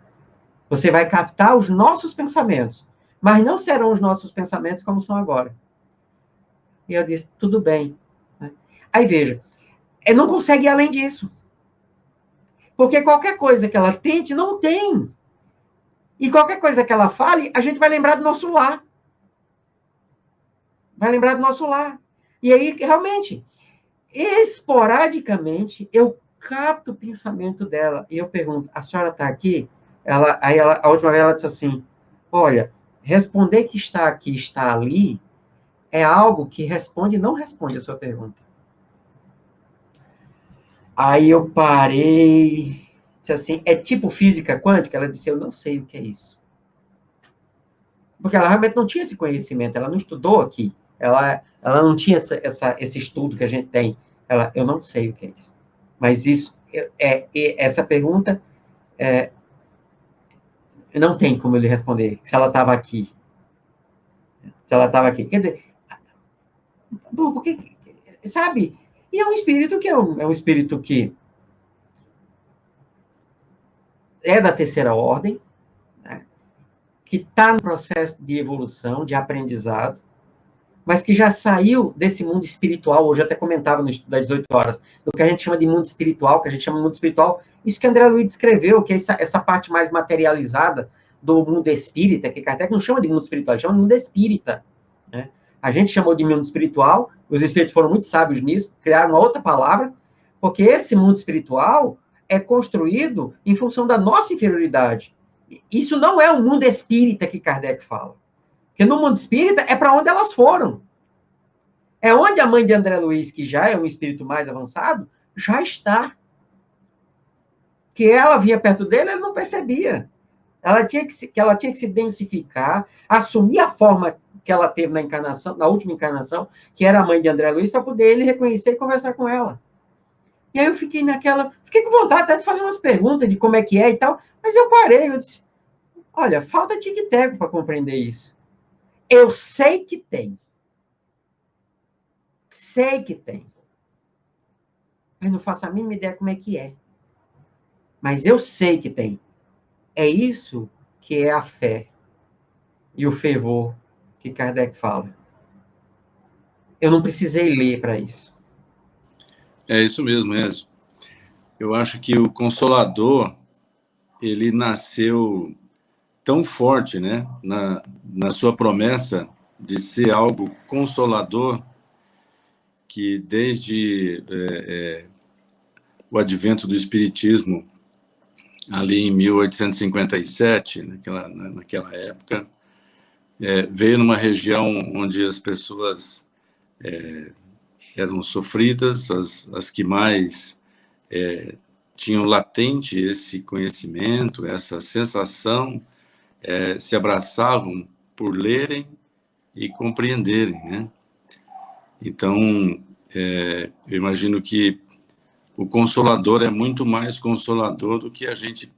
Você vai captar os nossos pensamentos, mas não serão os nossos pensamentos como são agora. E eu disse, tudo bem. Aí, veja, não consegue ir além disso. Porque qualquer coisa que ela tente, não tem. E qualquer coisa que ela fale, a gente vai lembrar do nosso lar. Vai lembrar do nosso lar. E aí, realmente, esporadicamente, eu capto o pensamento dela. E eu pergunto, a senhora está aqui? A última vez ela disse assim, olha, responder que está aqui, está ali, é algo que responde e não responde a sua pergunta. Aí eu parei, disse assim, é tipo física quântica? Ela disse, eu não sei o que é isso. Porque ela realmente não tinha esse conhecimento, ela não estudou aqui, ela não tinha esse estudo que a gente tem. Eu não sei o que é isso. Mas essa pergunta, não tem como ele responder, se ela estava aqui. Se ela estava aqui. Quer dizer, porque, sabe... E é um espírito que é um espírito que é da terceira ordem, né, que está no processo de evolução, de aprendizado, mas que já saiu desse mundo espiritual, hoje eu até comentava no estudo das 18 horas, do que a gente chama de mundo espiritual, que a gente chama de mundo espiritual, isso que André Luiz descreveu, que é essa parte mais materializada do mundo espírita, que Kardec não chama de mundo espiritual, ele chama de mundo espírita, né? A gente chamou de mundo espiritual, os espíritos foram muito sábios nisso, criaram uma outra palavra, porque esse mundo espiritual é construído em função da nossa inferioridade. Isso não é o mundo espírita que Kardec fala. Porque no mundo espírita é para onde elas foram. É onde a mãe de André Luiz, que já é um espírito mais avançado, já que ela vinha perto dele, ele não percebia. Ela tinha que se densificar, assumir a forma que ela teve na encarnação, na última encarnação, que era a mãe de André Luiz, para poder ele reconhecer e conversar com ela. E aí eu fiquei com vontade até de fazer umas perguntas de como é que é e tal, mas eu parei, eu disse, olha, falta tic-tac para compreender isso. Eu sei que tem. Sei que tem. Mas não faço a mínima ideia como é que é. Mas eu sei que tem. É isso que é a fé e o fervor que Kardec fala. Eu não precisei ler para isso. É isso mesmo, Enzo. Eu acho que o Consolador, ele nasceu tão forte, né, na sua promessa de ser algo consolador, que desde o advento do Espiritismo, ali em 1857, naquela época, veio numa região onde as pessoas eram sofridas, as que mais tinham latente esse conhecimento, essa sensação, se abraçavam por lerem e compreenderem, né? Então, eu imagino que o Consolador é muito mais consolador do que a gente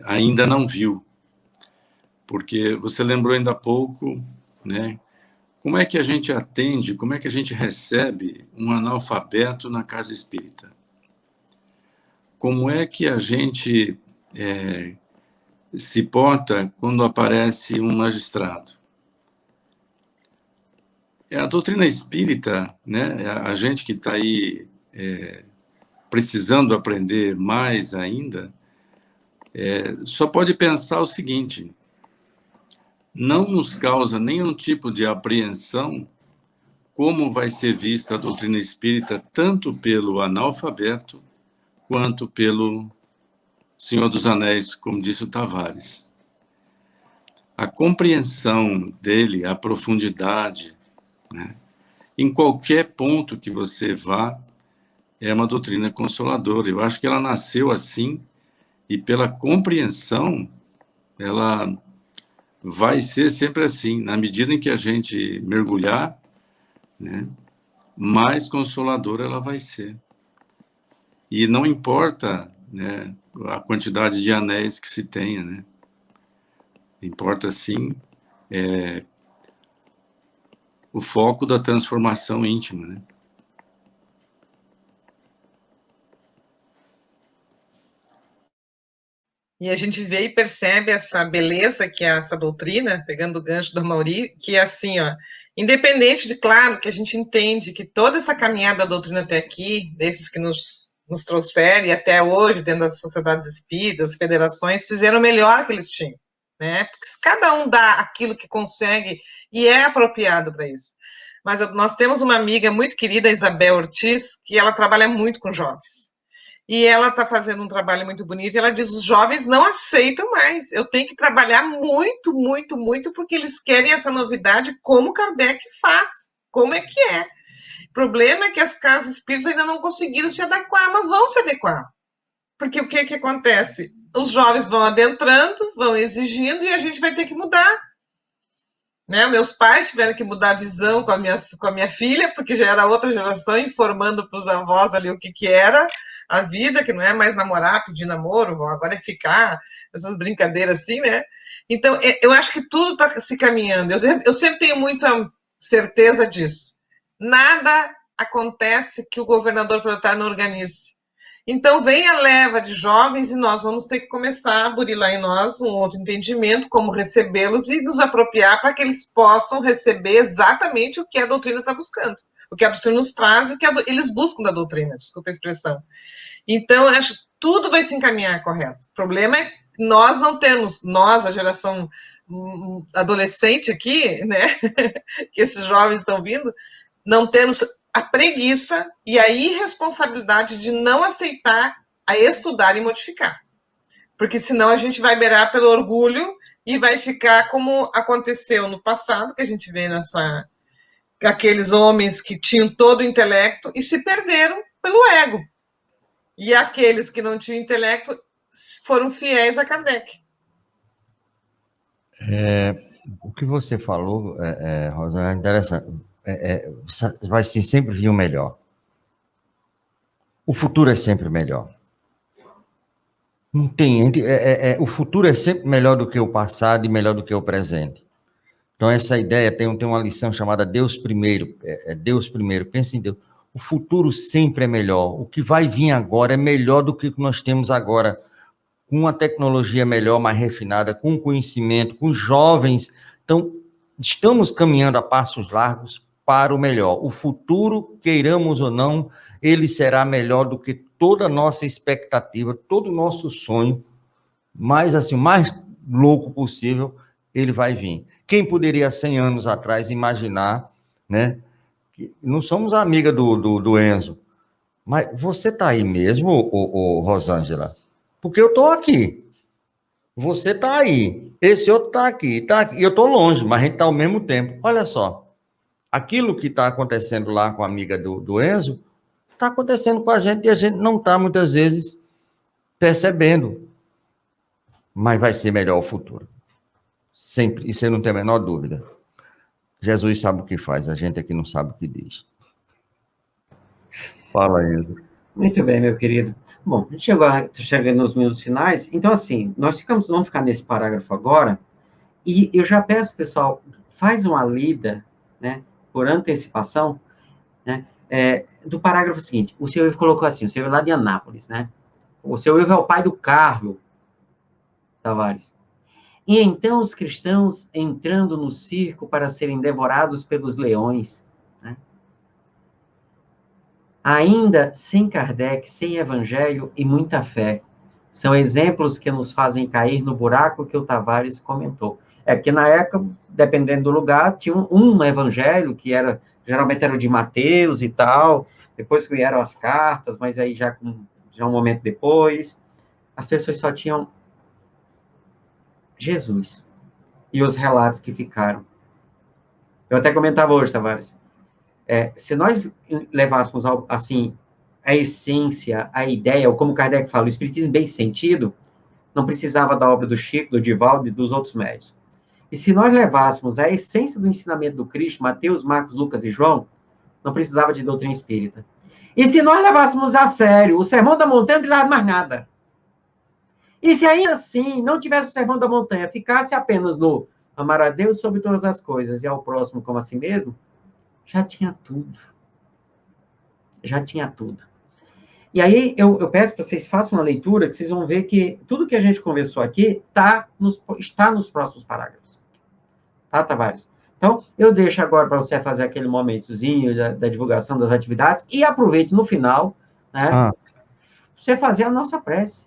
ainda não viu. Porque você lembrou ainda há pouco, né? Como é que a gente atende, como é que a gente recebe um analfabeto na casa espírita? Como é que a gente se porta quando aparece um magistrado? A doutrina espírita, né? A gente que está aí precisando aprender mais ainda, só pode pensar o seguinte: não nos causa nenhum tipo de apreensão como vai ser vista a doutrina espírita tanto pelo analfabeto quanto pelo Senhor dos Anéis, como disse o Tavares. A compreensão dele, a profundidade, né? Em qualquer ponto que você vá, é uma doutrina consoladora. Eu acho que ela nasceu assim, e pela compreensão, ela vai ser sempre assim. Na medida em que a gente mergulhar, né, mais consoladora ela vai ser. E não importa, né, a quantidade de anéis que se tenha, né? Importa, sim, o foco da transformação íntima, né? E a gente vê e percebe essa beleza que é essa doutrina, pegando o gancho do Mauri, que é assim, ó, independente de, claro, que a gente entende que toda essa caminhada da doutrina até aqui, desses que nos trouxeram, e até hoje, dentro das sociedades espíritas, federações, fizeram o melhor que eles tinham, né? Porque se cada um dá aquilo que consegue e é apropriado para isso. Mas nós temos uma amiga muito querida, Isabel Ortiz, que ela trabalha muito com jovens. E ela está fazendo um trabalho muito bonito, e ela diz, os jovens não aceitam mais, eu tenho que trabalhar muito, muito, muito, porque eles querem essa novidade como Kardec faz, como é que é. O problema é que as casas espíritas ainda não conseguiram se adequar, mas vão se adequar. Porque o que acontece? Os jovens vão adentrando, vão exigindo, e a gente vai ter que mudar. Né? Meus pais tiveram que mudar a visão com a minha filha, porque já era outra geração, informando para os avós ali o que era a vida, que não é mais namorar, pedir namoro, agora é ficar, essas brincadeiras assim, né? Então, eu acho que tudo está se caminhando. Eu sempre tenho muita certeza disso. Nada acontece que o governador proletário não organize. Então, vem a leva de jovens e nós vamos ter que começar a burilar em nós um outro entendimento, como recebê-los e nos apropriar para que eles possam receber exatamente o que a doutrina está buscando. O que a doutrina nos traz e o que eles buscam da doutrina, desculpa a expressão. Então, eu acho que tudo vai se encaminhar correto. O problema é nós não termos, nós, a geração adolescente aqui, né, que esses jovens estão vindo, não termos a preguiça e a irresponsabilidade de não aceitar a estudar e modificar. Porque senão a gente vai beirar pelo orgulho e vai ficar como aconteceu no passado, que a gente vê aqueles homens que tinham todo o intelecto e se perderam pelo ego. E aqueles que não tinham intelecto foram fiéis a Kardec. O que você falou, Rosana, é interessante. Vai ser sempre vir o melhor. O futuro é sempre melhor. Não tem. O futuro é sempre melhor do que o passado e melhor do que o presente. Então, essa ideia tem uma lição chamada Deus primeiro. Deus primeiro. Pensa em Deus. O futuro sempre é melhor. O que vai vir agora é melhor do que o que nós temos agora. Com uma tecnologia melhor, mais refinada, com conhecimento, com jovens. Então, estamos caminhando a passos largos para o melhor. O futuro, queiramos ou não, ele será melhor do que toda a nossa expectativa, todo o nosso sonho, mais assim, mais louco possível, ele vai vir. Quem poderia, 100 anos atrás, imaginar, né? Que não somos amiga do Enzo, Mas você está aí mesmo, Rosângela? Porque eu estou aqui. Você está aí. Esse outro está aqui. E eu estou longe, mas a gente está ao mesmo tempo. Olha só. Aquilo que está acontecendo lá com a amiga do Enzo, está acontecendo com a gente e a gente não está, muitas vezes, percebendo. Mas vai ser melhor o futuro. Sempre. Isso eu não tenho a menor dúvida. Jesus sabe o que faz, a gente aqui não sabe o que diz. Fala, Enzo. Muito bem, meu querido. Bom, a gente chegando nos minutos finais. Então, assim, vamos ficar nesse parágrafo agora. E eu já peço, pessoal, faz uma lida, né, por antecipação, né, do parágrafo seguinte. O seu Ivo colocou assim, o seu Ivo lá de Anápolis, né? O seu Ivo é o pai do Carlos Tavares. E então os cristãos entrando no circo para serem devorados pelos leões, né? Ainda sem Kardec, sem evangelho e muita fé. São exemplos que nos fazem cair no buraco que o Tavares comentou. Porque na época, dependendo do lugar, tinha um evangelho que geralmente era o de Mateus e tal, depois vieram as cartas, mas aí já um momento depois, as pessoas só tinham Jesus e os relatos que ficaram. Eu até comentava hoje, Tavares, se nós levássemos, assim, a essência, a ideia, ou como Kardec fala, o espiritismo bem sentido, não precisava da obra do Chico, do Divaldo e dos outros médios. E se nós levássemos a essência do ensinamento do Cristo, Mateus, Marcos, Lucas e João, não precisava de doutrina espírita. E se nós levássemos a sério o Sermão da Montanha, não precisava de mais nada. E se ainda assim não tivesse o Sermão da Montanha, ficasse apenas no amar a Deus sobre todas as coisas e ao próximo como a si mesmo, já tinha tudo. Já tinha tudo. E aí eu peço para vocês façam uma leitura, que vocês vão ver que tudo que a gente conversou aqui está nos próximos parágrafos. Tá, Tavares? Então, eu deixo agora para você fazer aquele momentozinho da divulgação das atividades e aproveite no final, né, você fazer a nossa prece.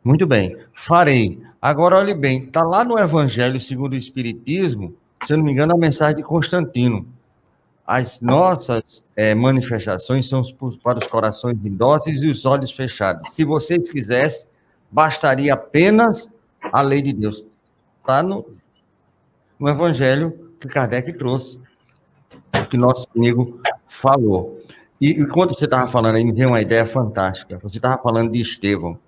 Muito bem, farei. Agora, olhe bem, está lá no Evangelho segundo o Espiritismo, se eu não me engano, a mensagem de Constantino. As nossas manifestações são para os corações indóceis e os olhos fechados. Se vocês quisessem, bastaria apenas a lei de Deus. Está no Evangelho que Kardec trouxe, o que nosso amigo falou. E enquanto você estava falando aí, me veio uma ideia fantástica. Você estava falando de Estevão.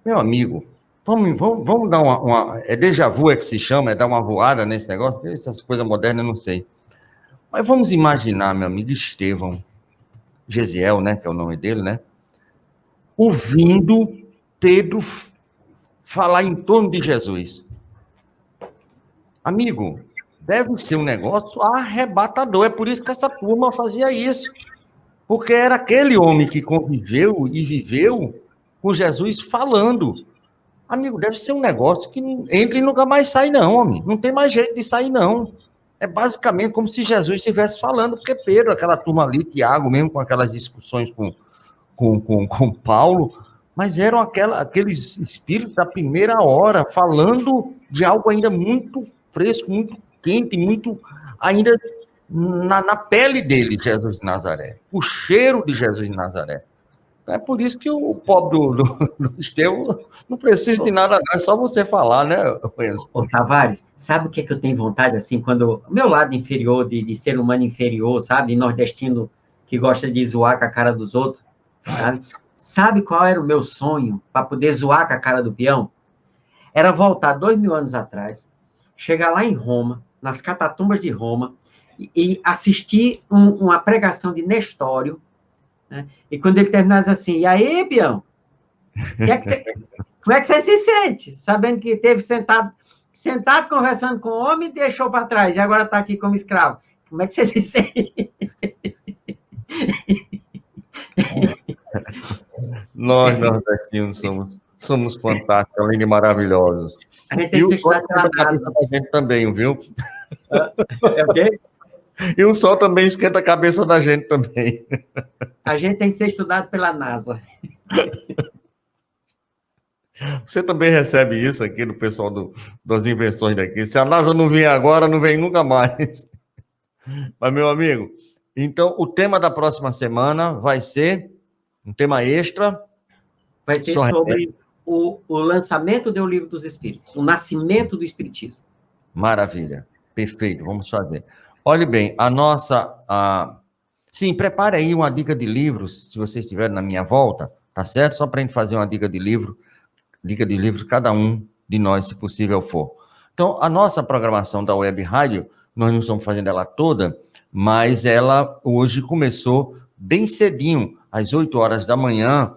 Meu amigo, vamos dar uma... É déjà vu que se chama, é dar uma voada nesse negócio? Essas coisas modernas eu não sei. Mas vamos imaginar, meu amigo, Estevão, Gesiel, né, que é o nome dele, né? Ouvindo Pedro falar em torno de Jesus. Amigo, deve ser um negócio arrebatador. É por isso que essa turma fazia isso. Porque era aquele homem que conviveu e viveu com Jesus falando. Amigo, deve ser um negócio que entra e nunca mais sai, não, homem. Não tem mais jeito de sair, não. É basicamente como se Jesus estivesse falando, porque Pedro, aquela turma ali, Tiago, mesmo com aquelas discussões com Paulo, mas eram aqueles espíritos da primeira hora, falando de algo ainda muito fresco, muito quente, muito ainda na pele dele, Jesus de Nazaré. O cheiro de Jesus de Nazaré. É por isso que o pobre do Estevão não precisa de nada, não. É só você falar, né, Enzo? Ô, Tavares, sabe o que é que eu tenho vontade, assim, quando... O meu lado inferior, de ser humano inferior, sabe? Nordestino que gosta de zoar com a cara dos outros, sabe? Sabe qual era o meu sonho para poder zoar com a cara do peão? Era voltar 2000 anos atrás, chegar lá em Roma, nas catatumbas de Roma, e assistir uma pregação de Nestório, né? E quando ele terminasse assim, e aí, peão? Como é que você se sente? Sabendo que teve sentado conversando com o homem e deixou para trás, e agora está aqui como escravo. Como é que você se sente? Nós nordestinos somos fantásticos, além de maravilhosos. A gente tem que ser estudado pela cabeça da gente também, viu? É o quê? E o sol também esquenta a cabeça da gente também. A gente tem que ser estudado pela NASA. Você também recebe isso aqui do pessoal das invenções daqui. Se a NASA não vier agora, não vem nunca mais. Mas, meu amigo, Então, o tema da próxima semana vai ser um tema extra. Vai ser sobre o lançamento do Livro dos Espíritos, o nascimento do Espiritismo. Maravilha. Perfeito, vamos fazer. Olhe bem, Sim, prepare aí uma dica de livros, se vocês estiverem na minha volta, tá certo? Só para a gente fazer uma dica de livro, cada um de nós, se possível for. Então, a nossa programação da Web Rádio, nós não estamos fazendo ela toda, mas ela hoje começou bem cedinho, às 8 horas da manhã,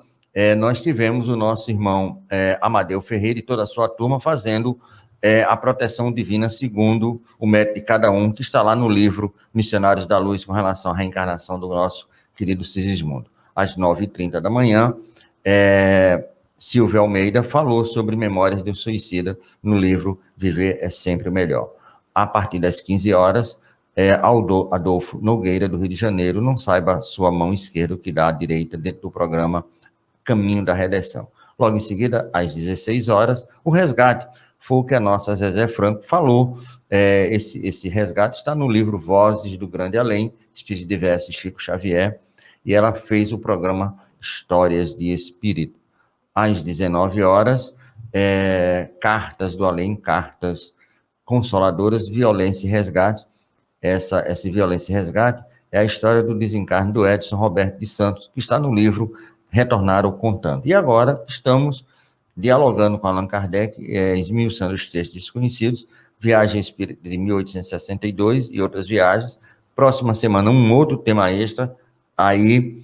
nós tivemos o nosso irmão Amadeu Ferreira e toda a sua turma fazendo a proteção divina segundo o método de cada um, que está lá no livro Missionários da Luz, com relação à reencarnação do nosso querido Sigismundo. Às 9h30 da manhã, Silvia Almeida falou sobre Memórias do Suicida no livro Viver é Sempre o Melhor. A partir das 15 horas, Adolfo Nogueira, do Rio de Janeiro, não saiba sua mão esquerda o que dá à direita, dentro do programa Caminho da Redenção. Logo em seguida, às 16 horas, o resgate. Foi o que a nossa Zezé Franco falou. Esse resgate está no livro Vozes do Grande Além, Espírito Diverso, Chico Xavier, e ela fez o programa Histórias de Espírito. Às 19 horas, Cartas do Além, Cartas Consoladoras, Violência e Resgate. Essa Violência e Resgate é a história do desencarne do Edson Roberto de Santos, que está no livro Retornar ou Contando. E agora estamos dialogando com Allan Kardec, esmiuçando os textos desconhecidos, Viagem Espírita de 1862 e outras viagens. Próxima semana, um outro tema extra, aí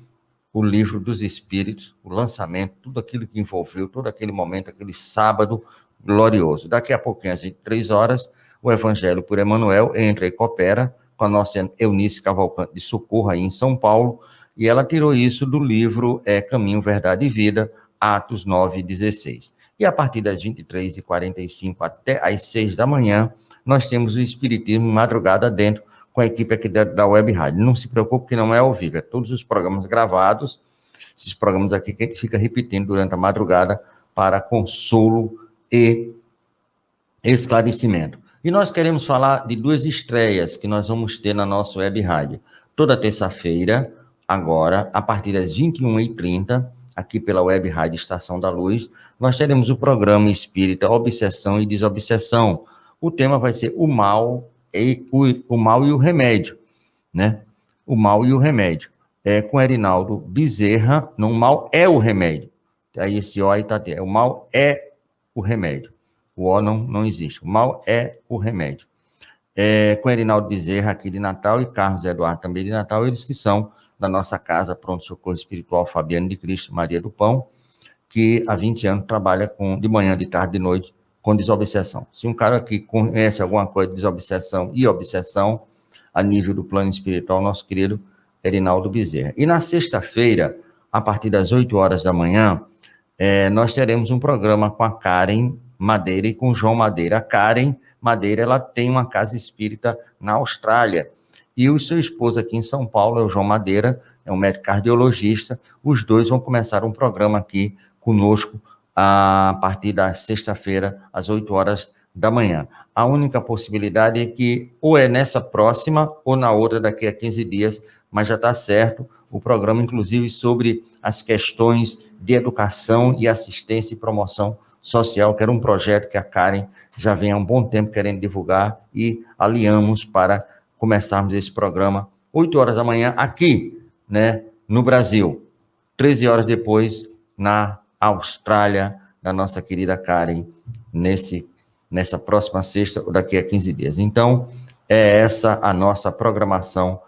o Livro dos Espíritos, o lançamento, tudo aquilo que envolveu, todo aquele momento, aquele sábado glorioso. Daqui a pouquinho, às 23 horas, o Evangelho por Emmanuel entra e coopera com a nossa Eunice Cavalcante de Socorro, aí em São Paulo, e ela tirou isso do livro Caminho, Verdade e Vida, Atos 9 e 16. E a partir das 23h45 até às 6 da manhã, nós temos o Espiritismo Madrugada Dentro, com a equipe aqui da Web Rádio. Não se preocupe que não é ao vivo, é todos os programas gravados, esses programas aqui que a gente fica repetindo durante a madrugada para consolo e esclarecimento. E nós queremos falar de 2 estreias que nós vamos ter na nossa Web Rádio. Toda terça-feira, agora, a partir das 21h30, aqui pela Web Rádio Estação da Luz, nós teremos o programa Espírita Obsessão e Desobsessão. O tema vai ser o mal e o remédio, né? O mal e o remédio. Com Erinaldo Bezerra, não, o mal é o remédio. Aí esse O aí tá dentro. O mal é o remédio. O O não existe. O mal é o remédio. Com Erinaldo Bezerra, aqui de Natal, e Carlos Eduardo, também de Natal, eles que são da nossa casa Pronto Socorro Espiritual Fabiano de Cristo, Maria do Pão, que há 20 anos trabalha de manhã, de tarde, de noite, com desobsessão. Se um cara que conhece alguma coisa de desobsessão e obsessão, a nível do plano espiritual, nosso querido Erinaldo Bezerra. E na sexta-feira, a partir das 8 horas da manhã, nós teremos um programa com a Karen Madeira e com o João Madeira. A Karen Madeira, ela tem uma casa espírita na Austrália, e o seu esposo aqui em São Paulo é o João Madeira, é um médico cardiologista. Os dois vão começar um programa aqui conosco a partir da sexta-feira, às 8 horas da manhã. A única possibilidade é que ou é nessa próxima ou na outra daqui a 15 dias, mas já está certo o programa, inclusive, sobre as questões de educação e assistência e promoção social, que era um projeto que a Karen já vem há um bom tempo querendo divulgar, e aliamos para começarmos esse programa 8 horas da manhã aqui, né, no Brasil, 13 horas depois na Austrália, da nossa querida Karen, nessa próxima sexta, ou daqui a 15 dias. Então, é essa a nossa programação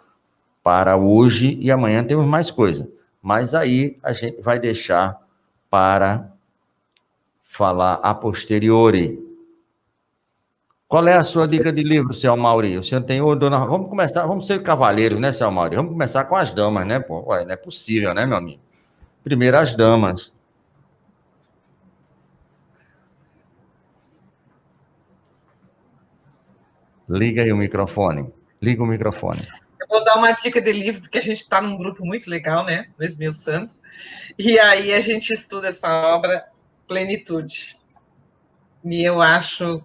para hoje, e amanhã temos mais coisa, mas aí a gente vai deixar para falar a posteriori. Qual é a sua dica de livro, seu Mauri? O senhor tem o dona... Vamos ser cavaleiros, né, seu Mauri? Vamos começar com as damas, né? Pô, ué, não é possível, né, meu amigo? Primeiro as damas. Liga aí o microfone. Liga o microfone. Eu vou dar uma dica de livro, porque a gente está num grupo muito legal, né? No Esmiuçando. E aí a gente estuda essa obra, Plenitude. E eu acho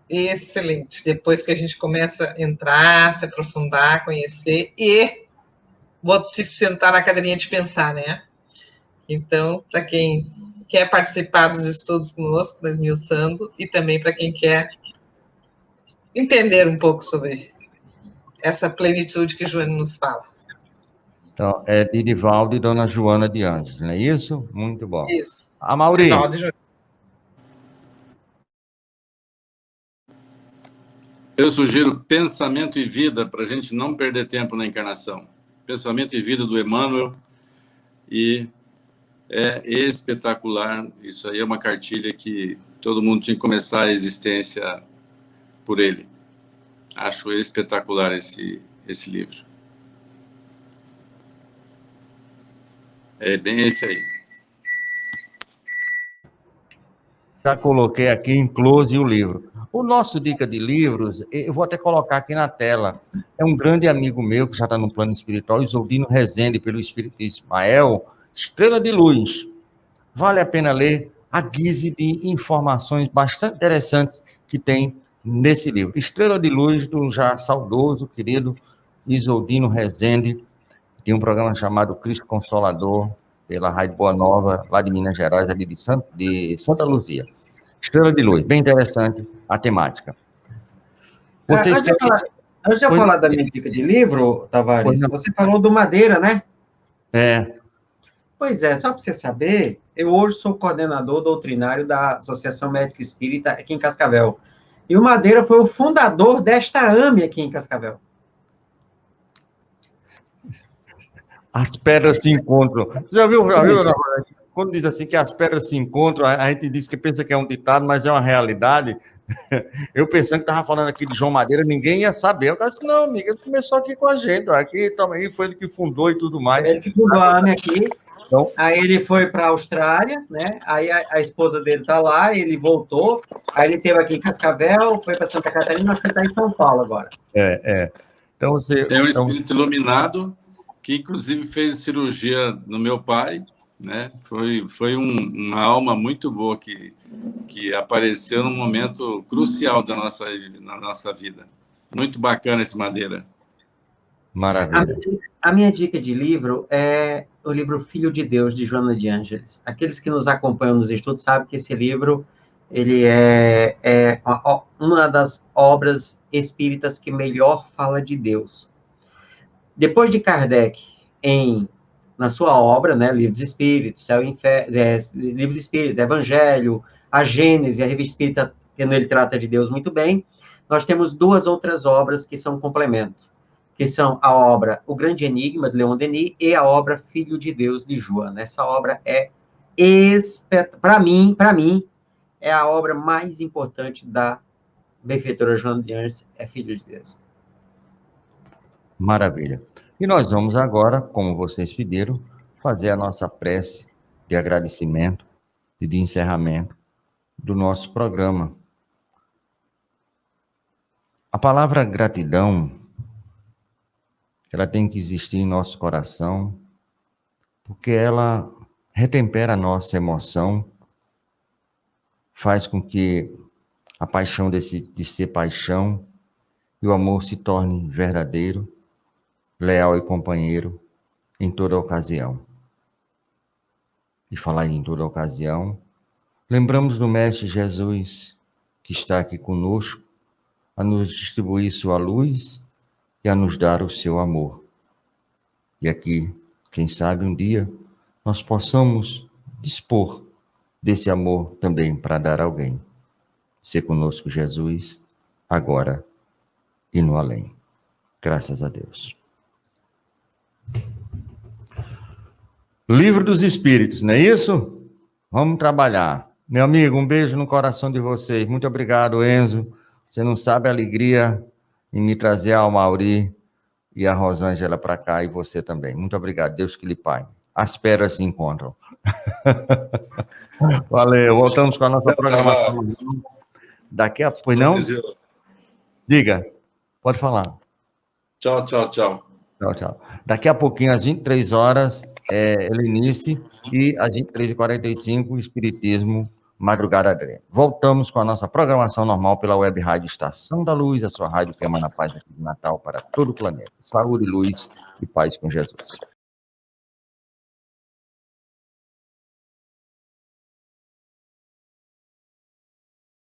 excelente. Depois que a gente começa a entrar, se aprofundar, conhecer, e se sentar na cadeirinha de pensar, né? Então, para quem quer participar dos estudos conosco, esmiuçando, e também para quem quer entender um pouco sobre essa plenitude que Joana nos fala. Então, é de Divaldo e Dona Joana de Anjos, não é isso? Muito bom. Isso. Amaury, Divaldo e Joana. Eu sugiro Pensamento e Vida, para a gente não perder tempo na encarnação. Pensamento e Vida do Emmanuel, e é espetacular. Isso aí é uma cartilha que todo mundo tinha que começar a existência por ele. Acho espetacular esse livro. É bem esse aí. já coloquei aqui em close o livro. O nosso Dica de Livros, eu vou até colocar aqui na tela, é um grande amigo meu que já está no plano espiritual, Isoldino Rezende, pelo Espírito Ismael, Estrela de Luz. Vale a pena ler a guise de informações bastante interessantes que tem nesse livro. Estrela de Luz, do já saudoso, querido Isoldino Rezende, tem um programa chamado Cristo Consolador, pela Rádio Boa Nova, lá de Minas Gerais, ali de Santa Luzia. Estrela de Luz, bem interessante a temática. Antes de eu falar da minha dica de livro, Tavares, você falou do Madeira, né? É. Pois é, só para você saber, eu hoje sou coordenador doutrinário da Associação Médica Espírita aqui em Cascavel. E o Madeira foi o fundador desta AME aqui em Cascavel. As pedras se encontram. Você já viu? Quando diz assim que as pedras se encontram, a gente diz que pensa que é um ditado, mas é uma realidade. Eu pensando que estava falando aqui de João Madeira, ninguém ia saber. Eu disse, não, amigo, ele começou aqui com a gente. Aqui também foi ele que fundou e tudo mais. Ele que fundou a AME aqui. Então, aí ele foi para a Austrália, né? Aí a esposa dele está lá, ele voltou. Aí ele esteve aqui em Cascavel, foi para Santa Catarina, acho que está em São Paulo agora. Então, você, é um espírito iluminado que, inclusive, fez cirurgia no meu pai, né? Foi uma alma muito boa que apareceu num momento crucial na nossa vida. Muito bacana esse Madeira. Maravilha. A minha dica de livro é o livro Filho de Deus, de Joana de Ângeles. Aqueles que nos acompanham nos estudos sabem que esse livro ele é uma das obras espíritas que melhor fala de Deus. Depois de Kardec, na sua obra, né, Livro dos Espíritos, Céu e Inferno, Livro dos Espíritos, Evangelho, a Gênese, a Revista Espírita, que ele trata de Deus muito bem, nós temos duas outras obras que são complemento, que são a obra O Grande Enigma, de Leon Denis, e a obra Filho de Deus, de Joana. Essa obra é, para mim, é a obra mais importante da benfeitora Joana de Ângeles, é Filho de Deus. Maravilha. E nós vamos agora, como vocês pediram, fazer a nossa prece de agradecimento e de encerramento do nosso programa. A palavra gratidão, ela tem que existir em nosso coração, porque ela retempera a nossa emoção, faz com que a paixão de ser paixão e o amor se torne verdadeiro, leal e companheiro em toda ocasião. E falar em toda ocasião, lembramos do Mestre Jesus, que está aqui conosco, a nos distribuir sua luz e a nos dar o seu amor. E aqui, quem sabe um dia, nós possamos dispor desse amor também para dar a alguém. Ser conosco, Jesus, agora e no além. Graças a Deus. Livro dos Espíritos, não é isso? Vamos trabalhar. Meu amigo, um beijo no coração de vocês. Muito obrigado, Enzo. Você não sabe a alegria em me trazer a Amaury e a Rosângela para cá, e você também. Muito obrigado. Deus que lhe pague. As pedras se encontram. Valeu. Voltamos com a nossa programação. Daqui a pouco, não? Diga. Pode falar. Tchau. Tchau. Daqui a pouquinho, às 23 horas, Helenice, e às 23h45, o Espiritismo Madrugada Adré. Voltamos com a nossa programação normal pela Web Rádio Estação da Luz, a sua rádio que emana paz aqui de Natal para todo o planeta. Saúde, luz e paz com Jesus.